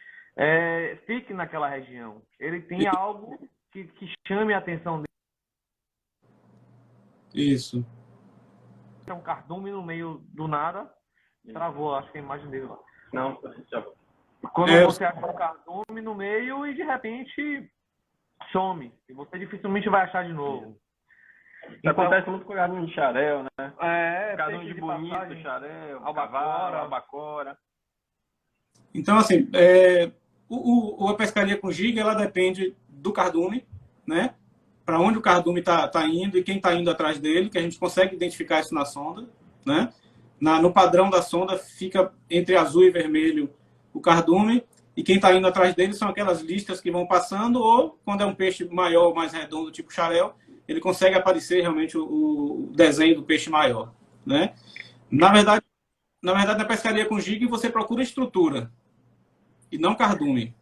fique naquela região. Ele tem algo que chame a atenção dele. Isso. É um cardume no meio do nada, travou, acho que a imagem dele lá. Não, já... Quando você acha um cardume no meio e de repente some, e você dificilmente vai achar de novo. Isso acontece muito com o cardume de xarel, né? Cardume de bonito, passagem, xarel, albacora. Então, assim, a pescaria com jig, ela depende do cardume, né? Para onde o cardume tá indo e quem está indo atrás dele, que a gente consegue identificar isso na sonda, né? No padrão da sonda fica entre azul e vermelho o cardume, e quem está indo atrás dele são aquelas listas que vão passando, ou quando é um peixe maior, mais redondo, tipo xarel, ele consegue aparecer realmente o desenho do peixe maior, né? Na verdade, na pescaria com jig, você procura estrutura e não cardume.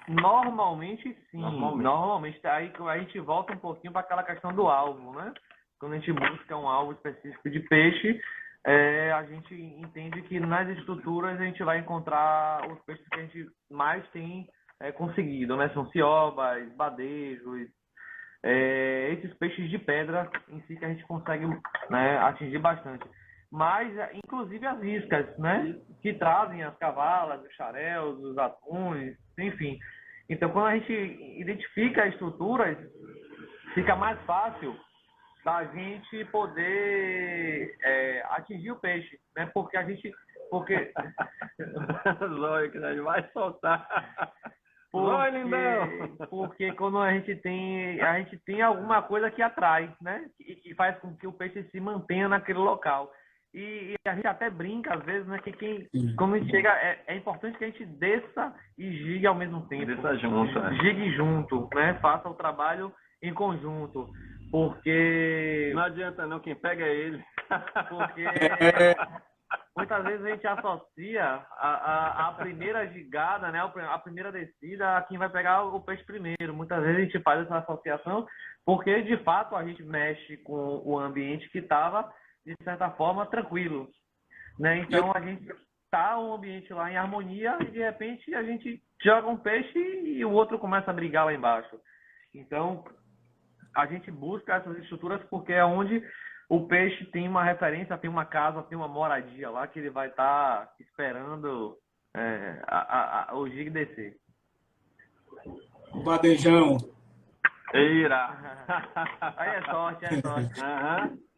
Normalmente, sim. Normalmente. Aí a gente volta um pouquinho para aquela questão do alvo, né? Quando a gente busca um alvo específico de peixe, a gente entende que nas estruturas a gente vai encontrar os peixes que a gente mais tem conseguido, né? São ciobas, badejos, esses peixes de pedra em si que a gente consegue, né, atingir bastante. Mas, inclusive, as iscas, né, que trazem as cavalas, os xaréus, os atuns, enfim. Então, quando a gente identifica as estruturas, fica mais fácil da gente poder atingir o peixe, né? Porque Zóio, que nós vai soltar. Zóio, lindão! Porque quando a gente tem alguma coisa que atrai, né? E que faz com que o peixe se mantenha naquele local. E a gente até brinca às vezes, né? Que quando a gente chega, é importante que a gente desça e gigue ao mesmo tempo. Desça junto, né? Gigue junto, né? Faça o trabalho em conjunto. Porque não adianta não, quem pega é ele. Porque muitas vezes a gente associa a primeira gigada, né, a primeira descida a quem vai pegar o peixe primeiro. Muitas vezes a gente faz essa associação porque, de fato, a gente mexe com o ambiente que estava, de certa forma, tranquilo, né? Então, a gente tá um ambiente lá em harmonia e, de repente, a gente joga um peixe e o outro começa a brigar lá embaixo. Então, a gente busca essas estruturas porque é onde o peixe tem uma referência, tem uma casa, tem uma moradia lá que ele vai estar esperando o jig descer. Badejão. Eira! Aí é sorte, é sorte. Uhum.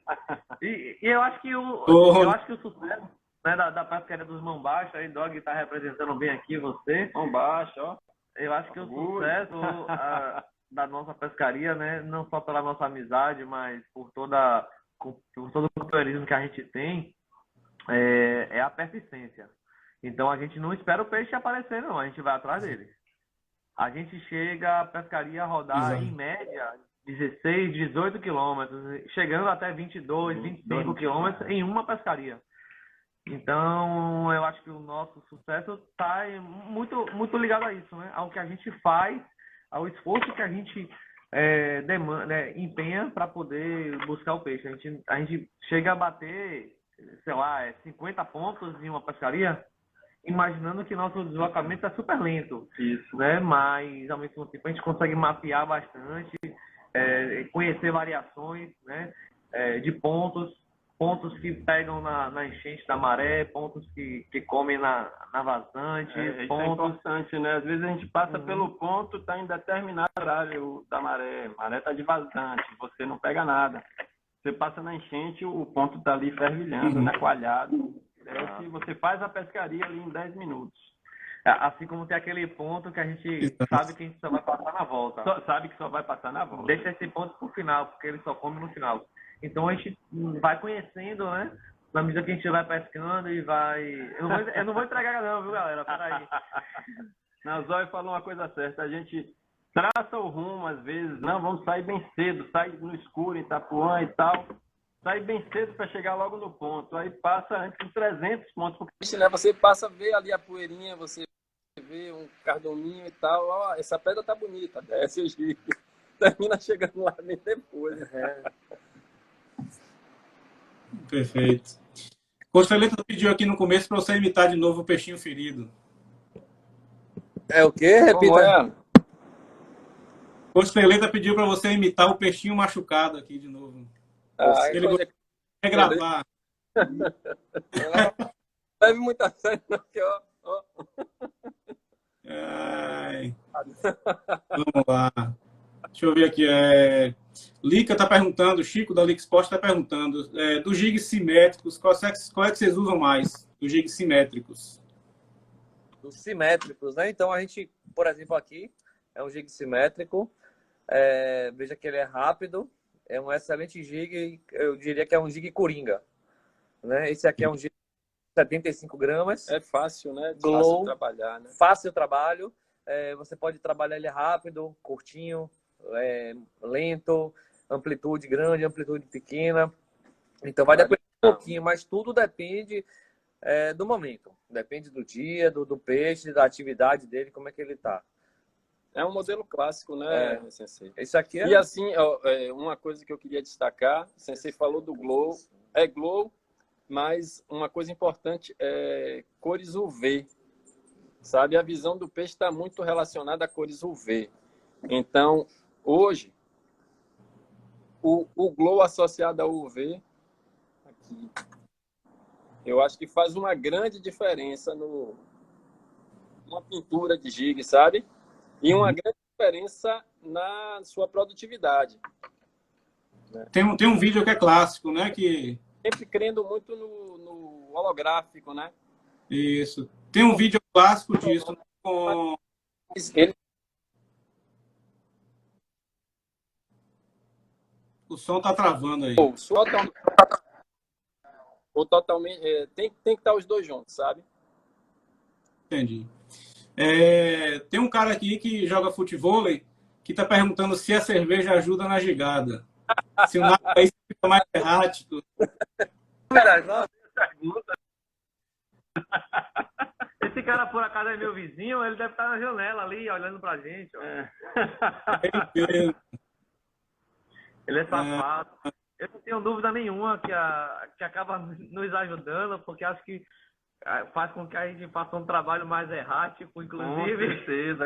E eu acho que o sucesso, né, da pescaria dos mão baixo, aí Dog está representando bem aqui você. Mão baixo, ó. Eu acho que o sucesso da nossa pescaria, né, não só pela nossa amizade, mas por todo o companheirismo que a gente tem, é a persistência. Então a gente não espera o peixe aparecer, não, a gente vai atrás dele. A gente chega a pescaria a rodar em média 16, 18 quilômetros, chegando até 22, 25 quilômetros em uma pescaria. Então eu acho que o nosso sucesso está muito, muito ligado a isso, né? Ao que a gente faz, ao esforço que a gente empenha para poder buscar o peixe. A gente chega a bater, sei lá, 50 pontos em uma pescaria, imaginando que nosso deslocamento é super lento. Isso. Né? Mas, ao mesmo tempo, a gente consegue mapear bastante, conhecer variações, né? De pontos que pegam na enchente da maré, pontos que comem na vazante. Isso é importante, né? Às vezes a gente passa pelo ponto, está em determinado horário da maré. A maré está de vazante, você não pega nada. Você passa na enchente, o ponto está ali fervilhando, né? Coalhado. Que você faz a pescaria ali em 10 minutos. Assim como tem aquele ponto que a gente sabe que a gente só vai passar na volta. Sabe que só vai passar na volta. Deixa esse ponto pro final, porque ele só come no final. Então a gente vai conhecendo, né? Na medida que a gente vai pescando e vai... Eu não vou entregar não, viu, galera? Peraí. Zóio falou uma coisa certa. A gente traça o rumo, às vezes. Não, vamos sair bem cedo. Sai no escuro, em Itapuã e tal. Sai bem cedo para chegar logo no ponto. Aí passa antes de 300 pontos. Porque, né, você passa a ver ali a poeirinha, você vê um cardominho e tal. Ó, essa pedra tá bonita. Desce o gigue. Termina chegando lá bem depois. Perfeito. Costeleta pediu aqui no começo para você imitar de novo o peixinho ferido. É o quê? Repita. Costeleta pediu para você imitar o peixinho machucado aqui de novo. Ele quer gravar. Não leve muita sério, não, que ó. Ai. Vamos lá. Deixa eu ver aqui. Lica está perguntando, Chico da Lica Sport está perguntando, dos jigs simétricos, qual é que vocês usam mais? Dos jigs simétricos. Dos simétricos, né? Então a gente, por exemplo, aqui é um jig simétrico. Veja que ele é rápido. É um excelente jig, eu diria que é um jig coringa. Né? Esse aqui é um jig de 75 gramas. É fácil, né? Glow, fácil trabalhar, né? Fácil trabalho. Você pode trabalhar ele rápido, curtinho, lento, amplitude grande, amplitude pequena. Então vai depender um pouquinho, mas tudo depende do momento. Depende do dia, do peixe, da atividade dele, como é que ele está. É um modelo clássico, né, Sensei? Esse aqui E assim, uma coisa que eu queria destacar, o Sensei falou do Glow, Glow, mas uma coisa importante é cores UV, sabe? A visão do peixe está muito relacionada a cores UV. Então, hoje, o glow associado ao UV, aqui, eu acho que faz uma grande diferença numa pintura de jig, sabe? E uma grande diferença na sua produtividade. Né? Tem um vídeo que é clássico, né? Que... Sempre crendo muito no holográfico, né? Isso. Tem um vídeo clássico disso, né? Com... Ele... O som tá travando aí. Ou totalmente... tem que estar os dois juntos, sabe? Entendi. Tem um cara aqui que joga futevôlei que tá perguntando se a cerveja ajuda na gigada. Se o nada aí fica mais errático. Verdade, não. Esse cara, por acaso, é meu vizinho, ele deve estar na janela ali, olhando pra gente. Ele é safado. Eu não tenho dúvida nenhuma que acaba nos ajudando, porque acho que faz com que a gente faça um trabalho mais errático, inclusive.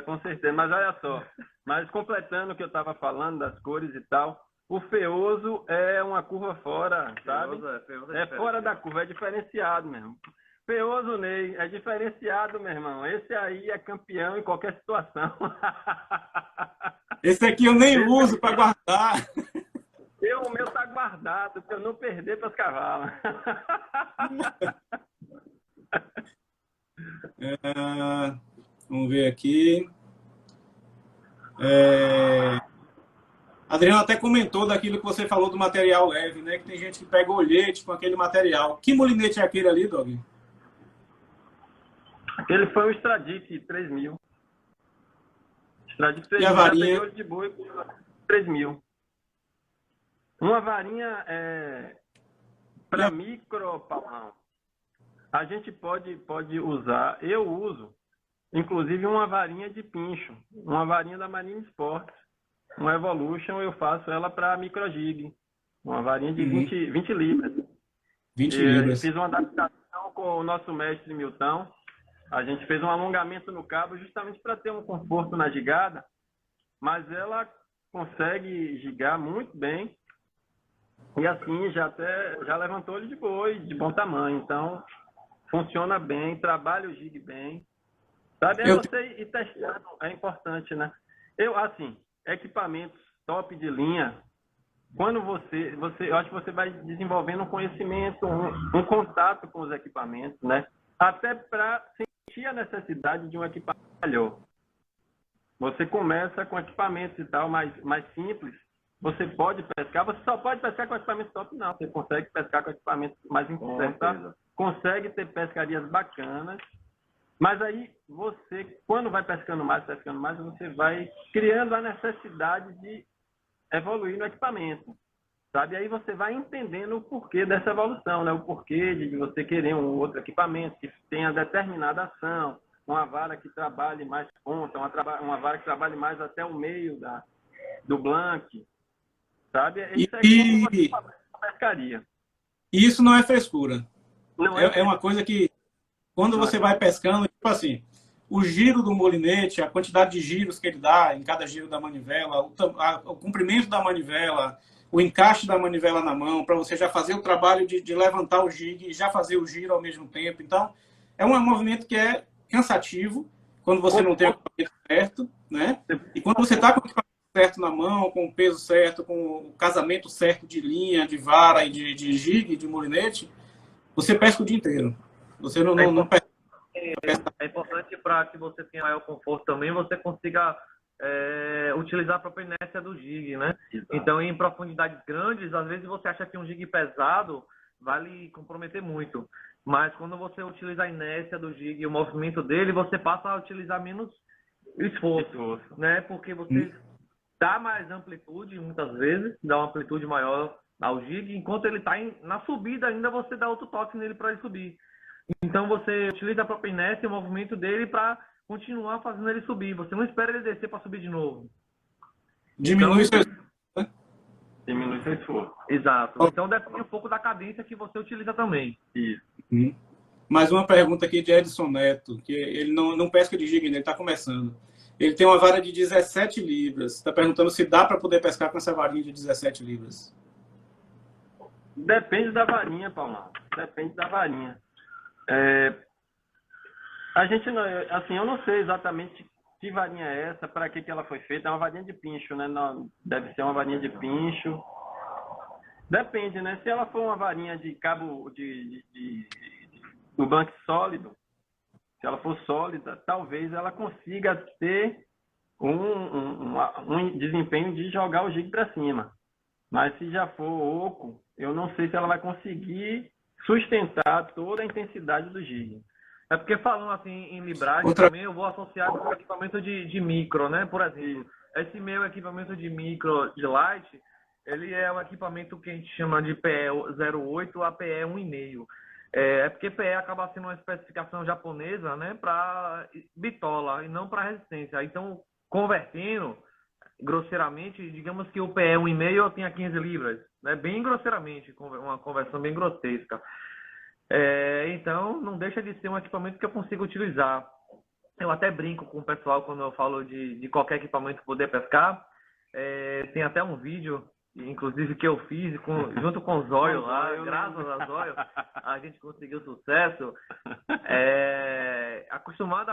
Com certeza. Mas olha só, mas completando o que eu estava falando das cores e tal, o feoso é uma curva fora, sabe? É fora da curva, é diferenciado mesmo. Feoso Ney, é diferenciado, meu irmão. Esse aí é campeão em qualquer situação. Esse aqui eu nem uso para guardar. O meu tá guardado, para eu não perder para os cavalos. Vamos ver aqui. Adriano até comentou daquilo que você falou do material leve, né? Que tem gente que pega olhete com aquele material. Que molinete é aquele ali, Dog? Aquele foi o Stradic 3000. Stradic 3000 e a varinha? Olho de boi 3000. Uma varinha para micro, Paulão. A gente pode usar, eu uso, inclusive uma varinha de pincho, uma varinha da Marine Sports, uma Evolution, eu faço ela para micro jig, uma varinha de 20 libras. 20 libras. Fiz uma adaptação com o nosso mestre Milton. A gente fez um alongamento no cabo justamente para ter um conforto na gigada, mas ela consegue gigar muito bem e assim já levantou olho de boi de bom tamanho. Então funciona bem, trabalha o jig bem. Sabe, você ir testando é importante, né? Equipamentos top de linha, quando eu acho que você vai desenvolvendo um conhecimento, um contato com os equipamentos, né? Até para sentir a necessidade de um equipamento melhor. Você começa com equipamentos e tal mais simples. Você pode pescar, você só pode pescar com equipamento top, não. Você consegue pescar com equipamentos mais interessantes, tá? Consegue ter pescarias bacanas. Mas aí você, quando vai pescando mais, você vai criando a necessidade de evoluir no equipamento. Sabe? Aí você vai entendendo o porquê dessa evolução, né? O porquê de você querer um outro equipamento que tenha determinada ação, uma vara que trabalhe mais ponta, uma vara que trabalhe mais até o meio do blank, sabe? Isso como você faz na pescaria. E isso não é frescura. Não é uma coisa que, quando você vai pescando, tipo assim, o giro do molinete, a quantidade de giros que ele dá em cada giro da manivela, o comprimento da manivela, o encaixe da manivela na mão, para você já fazer o trabalho de levantar o jig e já fazer o giro ao mesmo tempo. Então, é um movimento que é cansativo, quando você não tem o equipamento certo, né? E quando você está com o equipamento certo na mão, com o peso certo, com o casamento certo de linha, de vara e de jig, de molinete, você pesca o dia inteiro. Você não pesca. É importante para que você tenha maior conforto também, você consiga utilizar a própria inércia do jig, né? Exato. Então, em profundidades grandes, às vezes você acha que um jig pesado vai lhe comprometer muito. Mas quando você utiliza a inércia do jig e o movimento dele, você passa a utilizar menos esforço. Né? Porque você dá mais amplitude, muitas vezes, dá uma amplitude maior ao jig, enquanto ele está na subida ainda, você dá outro toque nele para ele subir. Então, você utiliza a própria inércia e o movimento dele para continuar fazendo ele subir. Você não espera ele descer para subir de novo. Diminui seu esforço. Diminui seu esforço. Exato. Então, depende um pouco da cadência que você utiliza também. Isso. Mais uma pergunta aqui de Edson Neto, que ele não pesca de jig, ele está começando. Ele tem uma vara de 17 libras. Está perguntando se dá para poder pescar com essa varinha de 17 libras. Depende da varinha, Paulão. Depende da varinha. A gente não, assim, eu não sei exatamente que varinha é essa, para que ela foi feita. É uma varinha de pincho, né? Não, deve ser uma varinha de pincho. Depende, né? Se ela for uma varinha de cabo do banco sólido, se ela for sólida, talvez ela consiga ter um desempenho de jogar o jig para cima. Mas se já for oco, eu não sei se ela vai conseguir sustentar toda a intensidade do jig. É porque falando assim em libragem também, eu vou associar com o equipamento de micro, né? Por exemplo, esse meu equipamento de micro de light, ele é um equipamento que a gente chama de PE 08 a PE 1,5. É porque PE acaba sendo uma especificação japonesa, né? Para bitola e não para resistência. Então, convertendo grosseiramente, digamos que o PE 1,5 eu tenha 15 libras, né? Bem grosseiramente, uma conversão bem grotesca. Então, não deixa de ser um equipamento que eu consigo utilizar. Eu até brinco com o pessoal quando eu falo de qualquer equipamento poder pescar. Tem até um vídeo, inclusive, que eu fiz junto com o Zóio lá. Graças a Zóio, a gente conseguiu sucesso. Acostumado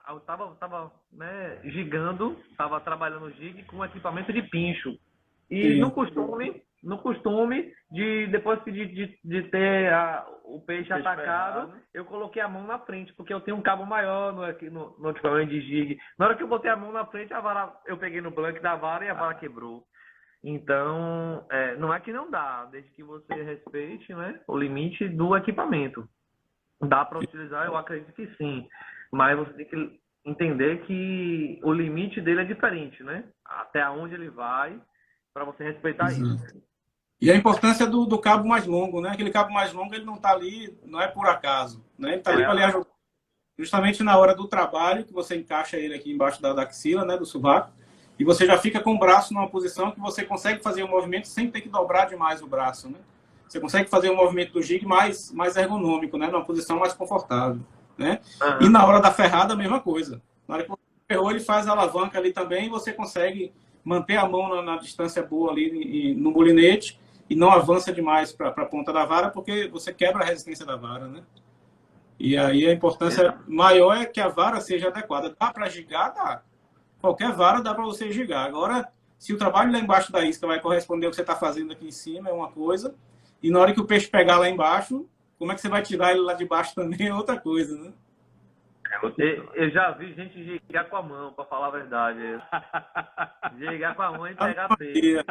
eu tava né, gigando, tava trabalhando jig com equipamento de pincho. E Sim. no costume de depois de ter o peixe atacado, eu coloquei a mão na frente, porque eu tenho um cabo maior no equipamento de jig. Na hora que eu botei a mão na frente, a vara, eu peguei no blank da vara e a vara quebrou. Então, não é que não dá, desde que você respeite, né, o limite do equipamento. Dá para utilizar? Eu acredito que sim. Mas você tem que entender que o limite dele é diferente, né? Até onde ele vai, para você respeitar isso. E a importância do cabo mais longo, né? Aquele cabo mais longo, ele não está ali, não é por acaso, né? Ele está ali para ajudar justamente na hora do trabalho, que você encaixa ele aqui embaixo da axila, né? Do sovaco, e você já fica com o braço numa posição que você consegue fazer o movimento sem ter que dobrar demais o braço, né? Você consegue fazer o movimento do jig mais ergonômico, né? Numa posição mais confortável, né? E na hora da ferrada, a mesma coisa. Na hora que você ferrou, ele faz a alavanca ali também e você consegue manter a mão na distância boa ali no molinete e não avança demais para a ponta da vara, porque você quebra a resistência da vara, né? E aí a importância maior é que a vara seja adequada. Dá para gigar? Dá. Qualquer vara dá para você gigar. Agora, se o trabalho lá embaixo da isca vai corresponder ao que você está fazendo aqui em cima, é uma coisa. E na hora que o peixe pegar lá embaixo, como é que você vai tirar ele lá de baixo também é outra coisa, né? Eu já vi gente gigar com a mão, para falar a verdade. Gigar com a mão e pegar peixe.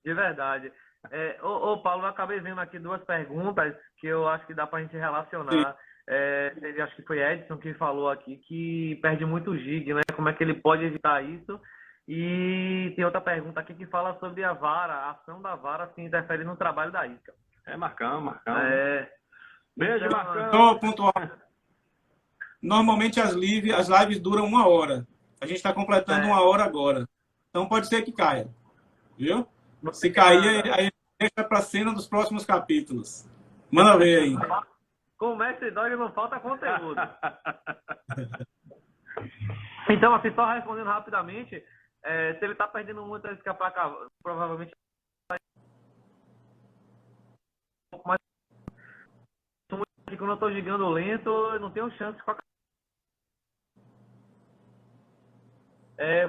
De verdade. Paulo, eu acabei vendo aqui duas perguntas que eu acho que dá para a gente relacionar. Acho que foi Edson que falou aqui que perde muito jig, né? Como é que ele pode evitar isso? E tem outra pergunta aqui que fala sobre a vara, a ação da vara se interfere no trabalho da isca. Marcão. Beijo, Então, Marcão. Então, pontual. Normalmente as lives duram 1 hora. A gente está completando 1 hora agora. Então pode ser que caia. Viu? Se cair, aí deixa para a cena dos próximos capítulos. Manda ver aí. Com o Mestre Dog não falta conteúdo. Então, assim, só respondendo rapidamente, se ele está perdendo muito a isca para cá, provavelmente um pouco mais. Quando eu estou gigando lento, eu não tenho chance com a...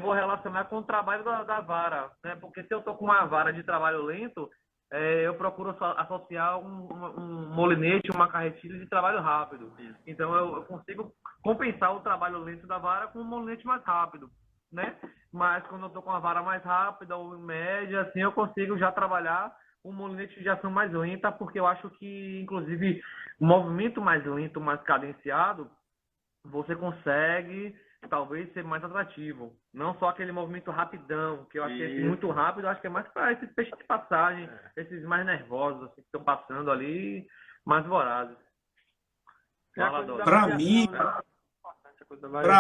vou relacionar com o trabalho da vara, né? Porque se eu estou com uma vara de trabalho lento, eu procuro associar um molinete, uma carretilha de trabalho rápido. Então eu consigo compensar o trabalho lento da vara com um molinete mais rápido, né? Mas quando eu estou com a vara mais rápida ou média, assim, eu consigo já trabalhar um molinete de ação mais lenta, porque eu acho que, inclusive, o movimento mais lento, mais cadenciado, você consegue talvez ser mais atrativo. Não só aquele movimento rapidão, que eu achei muito rápido, eu acho que é mais para esses peixes de passagem, esses mais nervosos, assim, que estão passando ali, mais vorazes. Para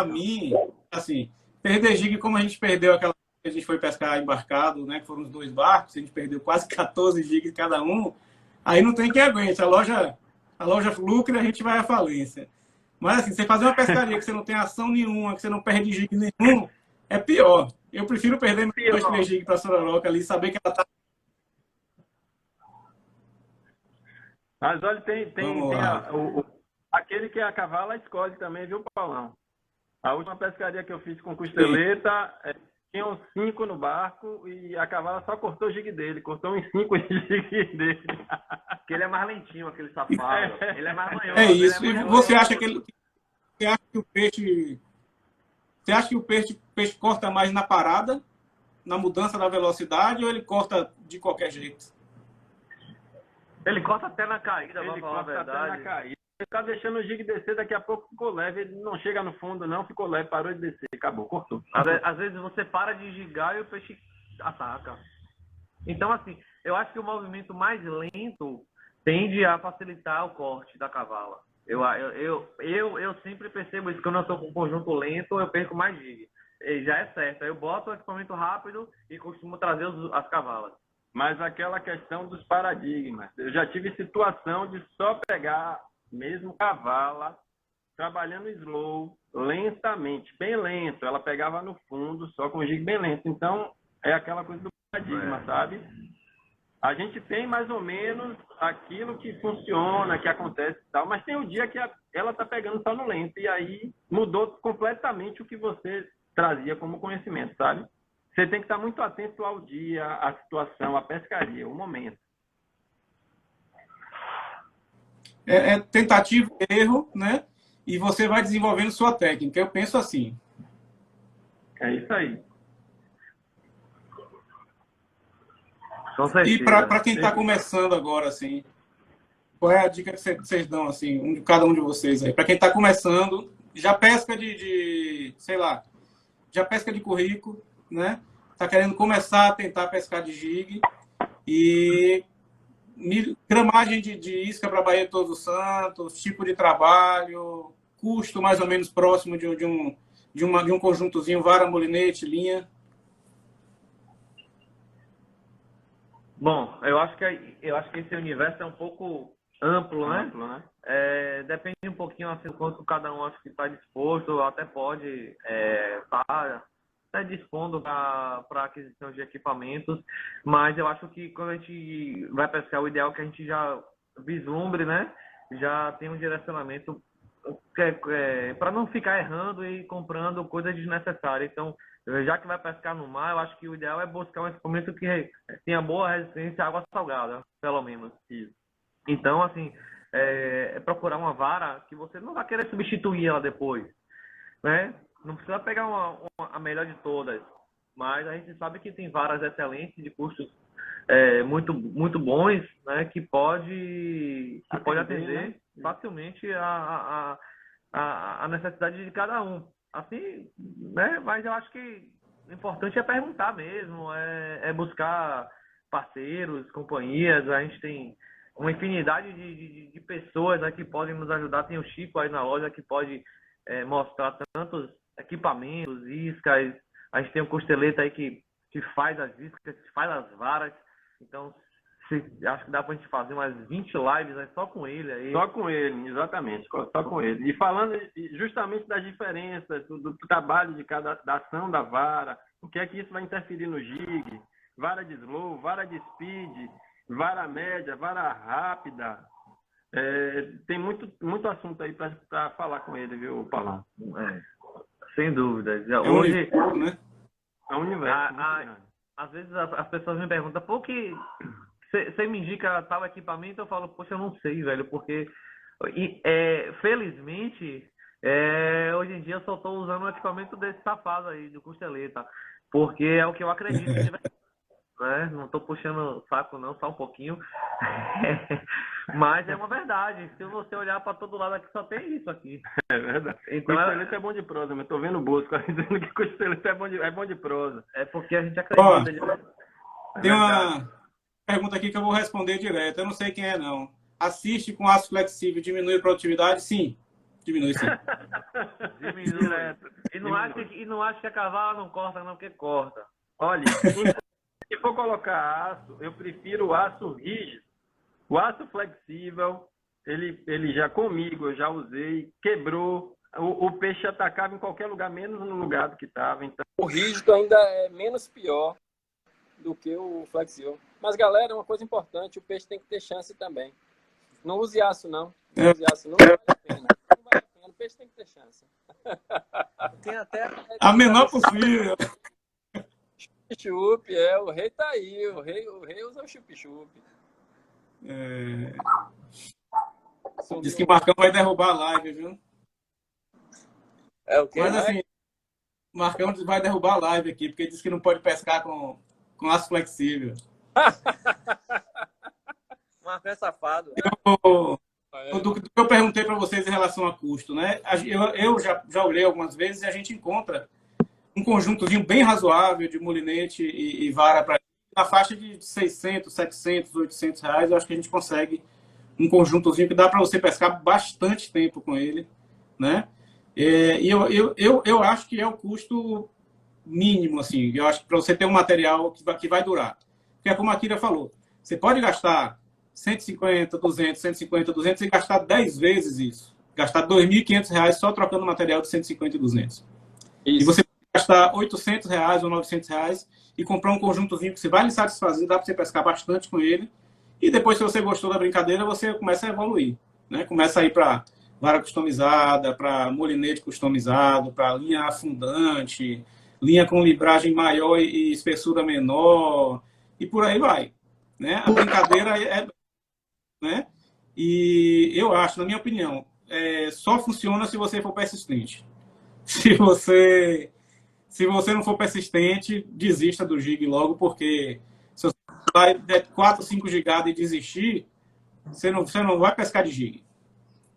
mim, assim, perder jig como a gente perdeu aquela que a gente foi pescar embarcado, né, que foram os 2 barcos, a gente perdeu quase 14 gigs cada um, aí não tem quem aguente, a loja lucra e a gente vai à falência. Mas assim, você fazer uma pescaria que você não tem ação nenhuma, que você não perde gigue nenhum, é pior. Eu prefiro perder meus 2, 3 gigs para a sororoca ali, saber que ela tá. Mas olha, tem Vamos lá. aquele que é a cavala escolhe também, viu, Paulão? A última pescaria que eu fiz com costeleta, tinham 5 no barco e a cavala só cortou o gigue dele, cortou uns 5 gigue dele. Porque ele é mais lentinho, aquele safado. Ele é mais manhoso. É isso. Ele E é você acha que o peixe. Você acha que o peixe corta mais na parada, na mudança da velocidade, ou ele corta de qualquer jeito? Ele corta até na caída, Ele vamos falar a corta até na verdade. caída. Ele tá deixando o gigue descer, daqui a pouco ficou leve. Ele não chega no fundo, não, ficou leve, parou de descer, acabou, cortou. Às vezes você para de gigar e o peixe ataca. Então, assim, eu acho que o movimento mais lento tende a facilitar o corte da cavala. Eu sempre percebo isso. Quando eu estou com um conjunto lento, eu perco mais giga. E já é certo. Eu boto o equipamento rápido e costumo trazer as cavalas. Mas aquela questão dos paradigmas. Eu já tive situação de só pegar mesmo cavala, trabalhando slow, lentamente, bem lento. Ela pegava no fundo, só com o gigue bem lento. Então, é aquela coisa do paradigma, sabe? A gente tem mais ou menos aquilo que funciona, que acontece e tal, mas tem um dia que ela tá pegando só no lento, e aí mudou completamente o que você trazia como conhecimento, sabe? Você tem que estar muito atento ao dia, à situação, à pescaria, o momento. É tentativa e erro, né? E você vai desenvolvendo sua técnica. Eu penso assim. É isso aí. E para quem está começando agora, assim, qual é a dica que vocês dão, assim, cada um de vocês aí? Para quem está começando, já pesca sei lá, já pesca de currículo, né? Está querendo começar a tentar pescar de gigue e gramagem de isca para Baía de Todos os Santos, tipo de trabalho, custo mais ou menos próximo de um conjuntozinho, vara, molinete, linha. Bom, eu acho que esse universo é um pouco amplo, né? Né? Depende um pouquinho assim do quanto cada um acha que está disposto, até pode estar até dispondo para aquisição de equipamentos, mas eu acho que quando a gente vai pescar, o ideal é que a gente já vislumbre, né? Já tem um direcionamento para não ficar errando e comprando coisas desnecessárias. Então, já que vai pescar no mar, eu acho que o ideal é buscar um equipamento que tenha boa resistência à água salgada, pelo menos. Isso. Então, assim, procurar uma vara que você não vai querer substituir ela depois, né? Não precisa pegar a melhor de todas, mas a gente sabe que tem varas excelentes de custos muito, muito bons, né? Que pode atender facilmente a necessidade de cada um. Assim, né? Mas eu acho que o importante é perguntar mesmo, é buscar parceiros, companhias. A gente tem uma infinidade de pessoas, né, que podem nos ajudar. Tem o Chico aí na loja que pode mostrar tantos equipamentos, iscas. A gente tem o Costeleta aí que faz as iscas, que faz as varas. Então, acho que dá pra gente fazer umas 20 lives, né, só com ele aí. Só com ele, exatamente, só com ele. E falando justamente das diferenças do trabalho da ação da vara, o que é que isso vai interferir no jig, vara de slow, vara de speed, vara média, vara rápida. Tem muito assunto aí para falar com ele, viu, Paulão? Sem dúvida. Hoje, né? É um universo. Às vezes as pessoas me perguntam, por que você me indica tal equipamento? Eu falo, poxa, eu não sei, velho, porque felizmente hoje em dia eu só estou usando um equipamento desse safado aí, do Costeleta, porque é o que eu acredito, né? Não estou puxando o saco não, só um pouquinho. Mas é uma verdade. Se você olhar para todo lado aqui, só tem isso aqui. É verdade. Então, Costeleta é bom de prosa, mas estou vendo o Bosco dizendo que Costeleta é bom de prosa. É porque a gente acredita. Tem uma pergunta aqui que eu vou responder direto. Eu não sei quem é, não. Assiste com aço flexível, diminui a produtividade? Sim. Diminui, sim. Diminui direto. E não acha que a cavala não corta, não, porque corta. Olha, se for colocar aço, eu prefiro o aço rígido. O aço flexível, ele já comigo, eu já usei, quebrou. O peixe atacava em qualquer lugar, menos no lugar do que estava. Então, O rígido ainda é menos pior do que o flexível. Mas, galera, uma coisa importante, o peixe tem que ter chance também. Não use aço, não. Não use aço, não vale a pena. Não vale a pena. O peixe tem que ter chance. Tem até A menor possível. Chup, o rei tá aí. O rei usa o chup-chup. É, Sumiu. diz que o Marcão vai derrubar a live, viu? é o quê? Mas assim, o Marcão vai derrubar a live aqui, porque diz que não pode pescar com aço flexível. Marcão é safado. Do que eu perguntei para vocês em relação a custo, né? Eu já olhei algumas vezes e a gente encontra um conjuntozinho bem razoável de molinete e vara para na faixa de 600, 700, 800 reais. Eu acho que a gente consegue um conjuntozinho que dá para você pescar bastante tempo com ele, né? E eu acho que é o custo mínimo, assim. Eu acho que para você ter um material que vai durar. Porque é como a Kira falou, você pode gastar 150, 200, 150, 200 e gastar 10 vezes isso. Gastar R$ 2.500 só trocando material de 150 e 200. E você pode gastar R$ 800 ou R$ 900 e comprar um conjuntozinho que você vai lhe satisfazer, dá para você pescar bastante com ele. E depois, se você gostou da brincadeira, você começa a evoluir, né? Começa a ir para vara customizada, para molinete customizado, para linha afundante, linha com libragem maior e espessura menor, e por aí vai, né? A brincadeira né? E eu acho, na minha opinião, só funciona se você for persistente. Se você não for persistente, desista do jig logo, porque se você vai 4, 5 gigadas e desistir, você não vai pescar de jig,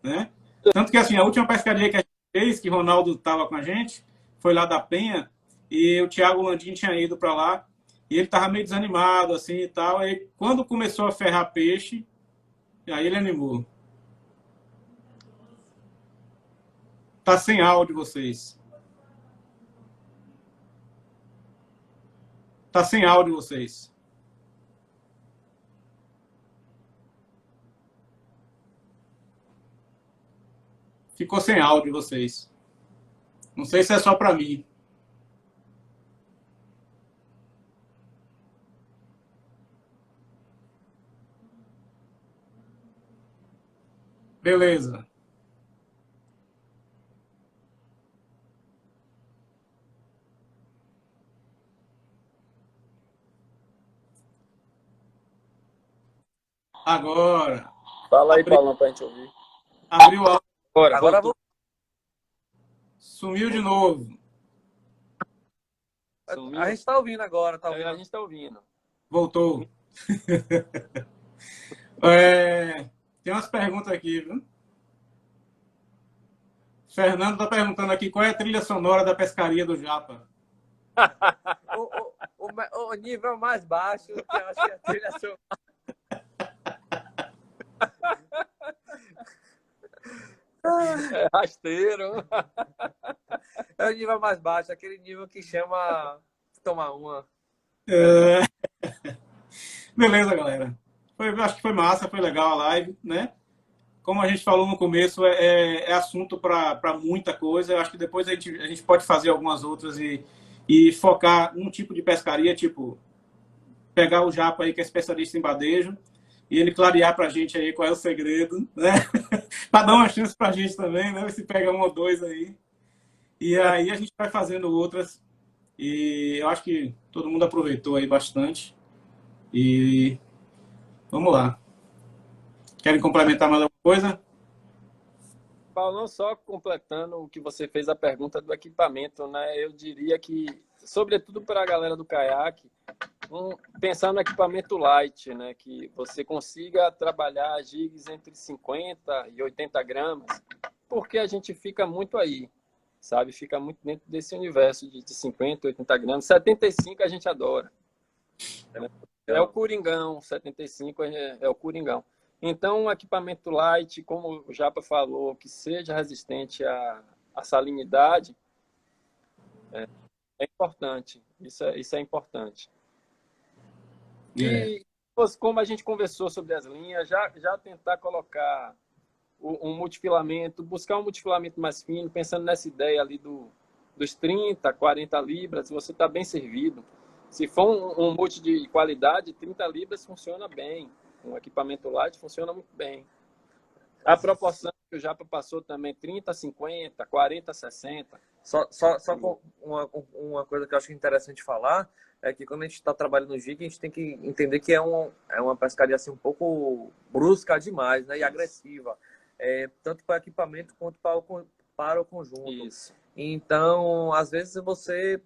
né? Tanto que, assim, a última pescaria que a gente fez, que o Ronaldo estava com a gente, foi lá da Penha, e o Thiago Landim tinha ido para lá, e ele estava meio desanimado, assim, e tal. Aí, quando começou a ferrar peixe, aí ele animou. Tá sem áudio, vocês. Tá sem áudio, vocês. Ficou sem áudio, vocês. Não sei se é só para mim. Beleza. Agora. Fala aí, Paulão, pra gente ouvir. Abriu o áudio. Agora vou. Sumiu de novo. Sumiu. A gente está ouvindo agora, tá ouvindo? A gente tá ouvindo. Voltou. Tem umas perguntas aqui, viu? Fernando está perguntando aqui qual é a trilha sonora da pescaria do Japa. O nível mais baixo, que eu acho que é a trilha sonora. É rasteiro. É o nível mais baixo, aquele nível que chama tomar uma. Beleza, galera. Acho que foi massa, foi legal a live, né? Como a gente falou no começo, é assunto para muita coisa. Eu acho que depois a gente pode fazer algumas outras e focar num tipo de pescaria, tipo, pegar o Japa aí, que é especialista em badejo, e ele clarear para a gente aí qual é o segredo, né? Para dar uma chance para a gente também, né? Se pega um ou dois aí. E aí a gente vai fazendo outras. E eu acho que todo mundo aproveitou aí bastante. E vamos lá. Querem complementar mais alguma coisa? Paulão, só completando o que você fez a pergunta do equipamento, né? Eu diria que, sobretudo para a galera do caiaque, pensar no equipamento light, né? Que você consiga trabalhar jigs entre 50 e 80 gramas, porque a gente fica muito aí, sabe? Fica muito dentro desse universo de 50, 80 gramas. 75 a gente adora. É o Coringão, 75 é o Coringão. Então, um equipamento light, como o Japa falou, que seja resistente à salinidade, é importante. Isso é importante. E como a gente conversou sobre as linhas, já tentar colocar um multifilamento, buscar um multifilamento mais fino, pensando nessa ideia ali dos 30, 40 libras, você está bem servido. Se for um multi de qualidade, 30 libras funciona bem. Um equipamento light funciona muito bem. A proporção que o Japa passou também, 30, 50, 40, 60. Só uma coisa que eu acho interessante falar é que quando a gente está trabalhando no jig, a gente tem que entender que é uma pescaria assim, um pouco brusca demais, né? E agressiva. Tanto para o equipamento quanto para o conjunto. Isso. Então, às vezes você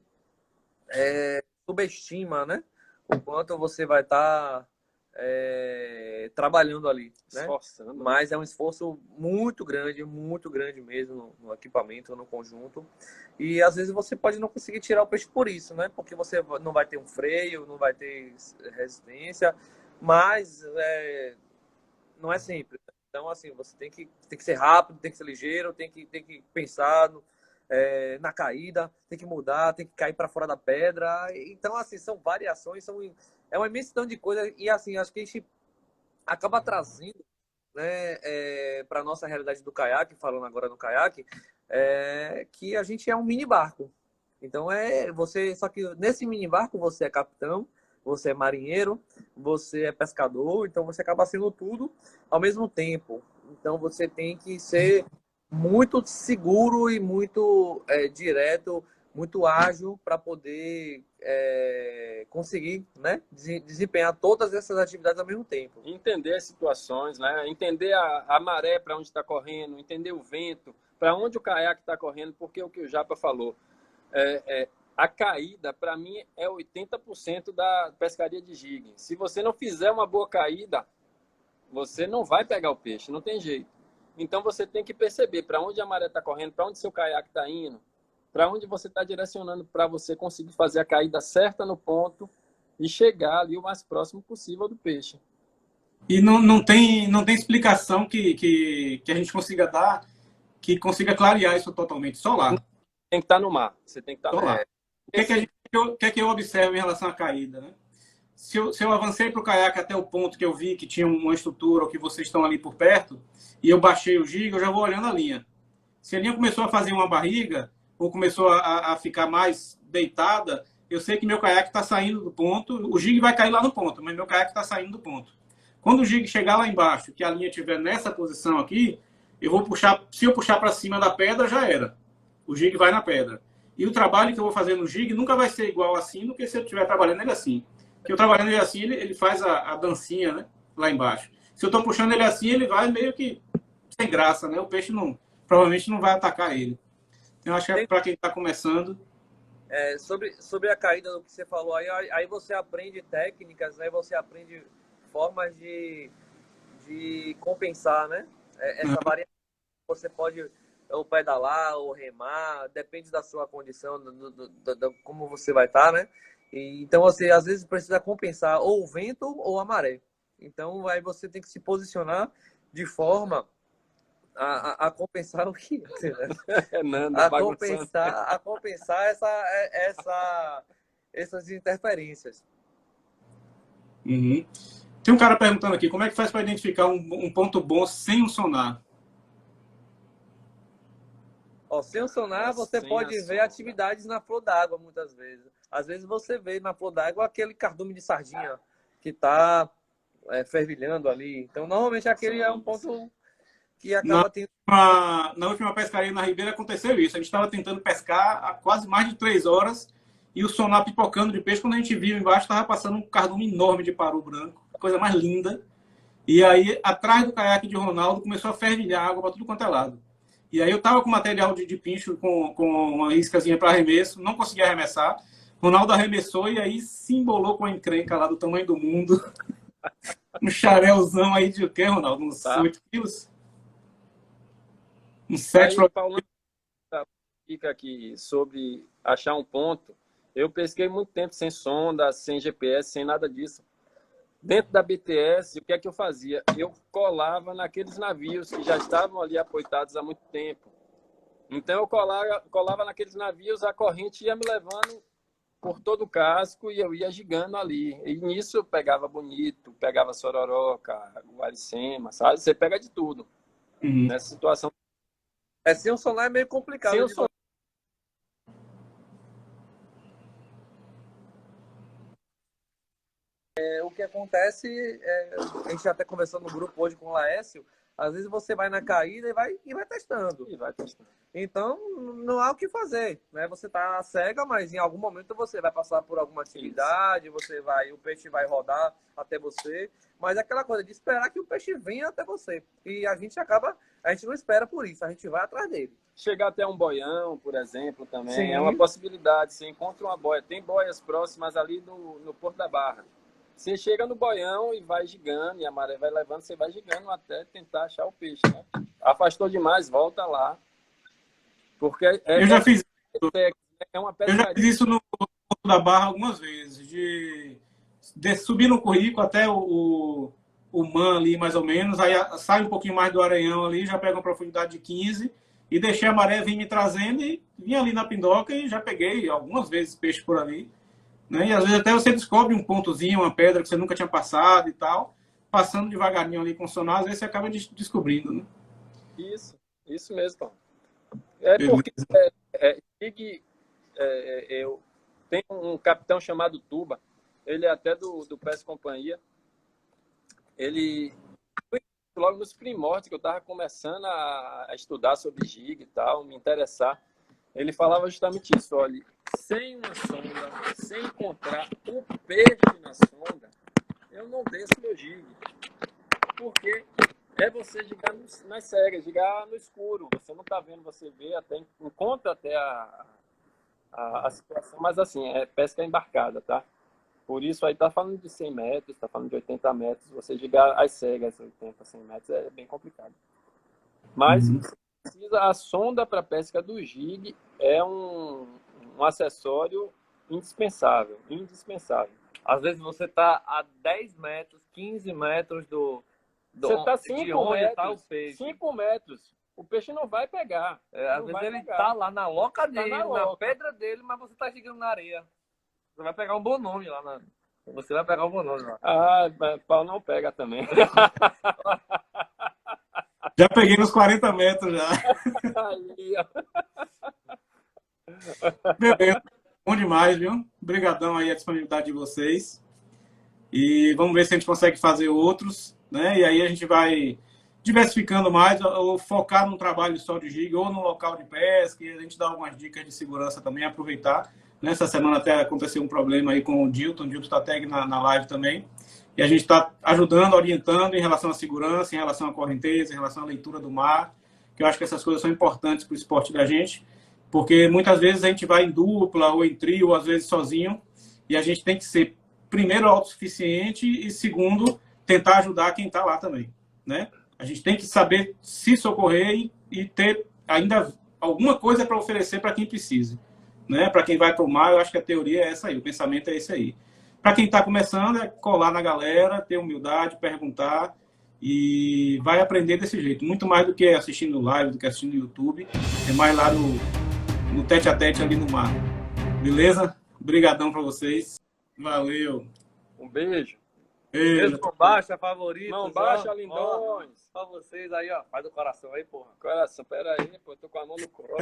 subestima, né? O quanto você vai estar trabalhando ali, né? Esforçando. Mas é um esforço muito grande mesmo no equipamento, no conjunto. E às vezes você pode não conseguir tirar o peixe por isso, né? Porque você não vai ter um freio, não vai ter resistência, mas não é sempre. Então, assim, você tem que ser rápido, tem que ser ligeiro, tem que pensar na caída, tem que mudar, tem que cair para fora da pedra. Então, assim, são variações, é uma imensidão de coisas. E, assim, acho que a gente acaba trazendo, né, para a nossa realidade do caiaque, falando agora no caiaque, que a gente é um mini barco. Então, só que nesse mini barco você é capitão, você é marinheiro, você é pescador, então você acaba sendo tudo ao mesmo tempo. Então, você tem que ser muito seguro e muito direto, muito ágil para poder conseguir, né, desempenhar todas essas atividades ao mesmo tempo. Entender as situações, né? Entender a maré para onde está correndo, entender o vento, para onde o caiaque está correndo, porque o que o Japa falou, a caída, para mim, é 80% da pescaria de jig. Se você não fizer uma boa caída, você não vai pegar o peixe, não tem jeito. Então, você tem que perceber para onde a maré está correndo, para onde seu caiaque está indo, para onde você está direcionando para você conseguir fazer a caída certa no ponto e chegar ali o mais próximo possível do peixe. E não tem explicação que a gente consiga dar que consiga clarear isso totalmente. Só lá. Tem que estar no mar. Você tem que estar no mar. O que é que eu observo em relação à caída, né? Se eu avancei para o caiaque até o ponto que eu vi que tinha uma estrutura ou que vocês estão ali por perto, e eu baixei o jig, eu já vou olhando a linha. Se a linha começou a fazer uma barriga, ou começou a ficar mais deitada, eu sei que meu caiaque está saindo do ponto, o jig vai cair lá no ponto, mas meu caiaque está saindo do ponto. Quando o jig chegar lá embaixo, que a linha estiver nessa posição aqui, eu vou puxar, se eu puxar para cima da pedra, já era. O jig vai na pedra. E o trabalho que eu vou fazer no jig nunca vai ser igual assim do que se eu estiver trabalhando ele assim. Porque eu trabalhando ele assim, ele faz a dancinha, né, lá embaixo. Se eu estou puxando ele assim, ele vai meio que sem graça, né? O peixe provavelmente não vai atacar ele. Então, acho que é para quem está começando. Sobre a caída do que você falou, aí você aprende técnicas, né? Você aprende formas de compensar, né? Essa variação. Você pode ou pedalar ou remar, depende da sua condição, como você vai estar, né? Então, você às vezes precisa compensar ou o vento ou a maré. Então, aí você tem que se posicionar de forma a compensar o que? A compensar essas interferências. Uhum. Tem um cara perguntando aqui, como é que faz para identificar um ponto bom sem um sonar? Sem o sonar, você pode ver atividades na flor d'água, muitas vezes. Às vezes você vê na flor d'água aquele cardume de sardinha que está fervilhando ali. Então, normalmente, aquele é um ponto que acaba tendo... Na última pescaria na Ribeira aconteceu isso. A gente estava tentando pescar há quase mais de 3 horas e o sonar pipocando de peixe. Quando a gente viu embaixo, estava passando um cardume enorme de paru branco. Coisa mais linda. E aí, atrás do caiaque de Ronaldo, começou a fervilhar água para tudo quanto é lado. E aí eu estava com material de pincho com uma iscazinha para arremesso, não conseguia arremessar. Ronaldo arremessou e aí se embolou com a encrenca lá do tamanho do mundo. Um xarelzão aí de o quê, Ronaldo? Uns 8 quilos? Uns 7. Aí, Paulo, fica aqui sobre achar um ponto. Eu pesquei muito tempo sem sonda, sem GPS, sem nada disso. Dentro da BTS, o que é que eu fazia? Eu colava naqueles navios que já estavam ali apoitados há muito tempo. Então, eu colava naqueles navios, a corrente ia me levando por todo o casco e eu ia gigando ali. E nisso eu pegava bonito, pegava sororoca, guaricema, sabe? Você pega de tudo. Nessa situação. Sem o sonar é meio complicado. Sem o sonar. O que acontece, a gente até conversou no grupo hoje com o Laércio, às vezes você vai na caída e vai testando. Então, não há o que fazer, né? Você tá cega, mas em algum momento você vai passar por alguma atividade, o peixe vai rodar até você, mas é aquela coisa de esperar que o peixe venha até você. E a gente não espera por isso, a gente vai atrás dele. Chegar até um boião, por exemplo, também Sim. é uma possibilidade. Você encontra uma boia, tem boias próximas ali no Porto da Barra. Você chega no boião e vai gigando, e a maré vai levando, você vai gigando até tentar achar o peixe, né? Afastou demais, volta lá. Porque Eu já fiz uma Eu pescaria. já fiz isso no Porto da Barra algumas vezes, de subir no Currico até o Man ali, mais ou menos, aí sai um pouquinho mais do Areião ali, já pega uma profundidade de 15 e deixei a maré vir me trazendo e vim ali na Pindoca e já peguei algumas vezes peixe por ali. Né? E às vezes até você descobre um pontozinho, uma pedra que você nunca tinha passado e tal, passando devagarinho ali com o sonar, às vezes você acaba descobrindo. Né? Isso mesmo, Paulo. Porque eu tenho um capitão chamado Tuba, ele é até do Pesca Companhia. Ele, logo nos primórdios, que eu estava começando a estudar sobre jig e tal, me interessar, ele falava justamente isso: olha, sem uma sonda, sem encontrar o peixe na sonda, eu não desço meu jig. Porque é você gigar nas cegas, gigar no escuro. Você não está vendo, você vê, até encontra até a situação, mas assim, é pesca embarcada, tá? Por isso aí tá falando de 100 metros, tá falando de 80 metros, você gigar às cegas, 80, 100 metros, é bem complicado. Mas a sonda para pesca do jig é um acessório indispensável. Às vezes você tá a 10 metros, 15 metros você tá de onde está o peixe. 5 metros. O peixe não vai pegar. Às vezes ele tá lá na loca dele, na pedra dele, mas você tá chegando na areia. Você vai pegar um bom nome lá. Você vai pegar um bom nome lá. Pau não pega também. Já peguei nos 40 metros já. Aí, ó. Beleza. Bom demais, viu? Obrigadão aí a disponibilidade de vocês. E vamos ver se a gente consegue fazer outros, né? E aí a gente vai diversificando mais, ou focar num trabalho só de jig, ou no local de pesca, e a gente dá algumas dicas de segurança também, aproveitar. Nessa semana até aconteceu um problema aí com o Dilton está tag na live também. E a gente está ajudando, orientando em relação à segurança, em relação à correnteza, em relação à leitura do mar, que eu acho que essas coisas são importantes para o esporte da gente, porque muitas vezes a gente vai em dupla, ou em trio, ou às vezes sozinho, e a gente tem que ser, primeiro, autossuficiente, e segundo, tentar ajudar quem está lá também, né? A gente tem que saber se socorrer e ter ainda alguma coisa para oferecer para quem precise. Né? Para quem vai para o mar, eu acho que a teoria é essa aí, o pensamento é esse aí. Para quem está começando, é colar na galera, ter humildade, perguntar e vai aprender desse jeito. Muito mais do que assistindo live, do que assistindo no YouTube. É mais lá no tete-a-tete ali no mar. Beleza? Obrigadão para vocês. Valeu. Um beijo. Beijo com baixa, favorito. Mão baixa, lindões. Só vocês aí, ó. Faz o coração aí, porra. Coração, pera aí, pô. Tô com a mão no copo.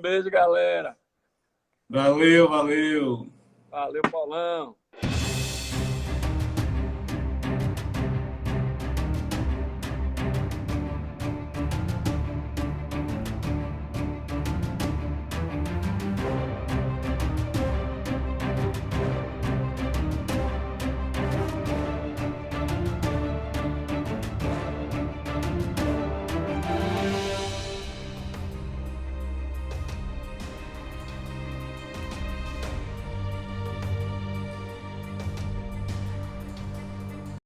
Beijo, galera. Valeu. Valeu, Paulão.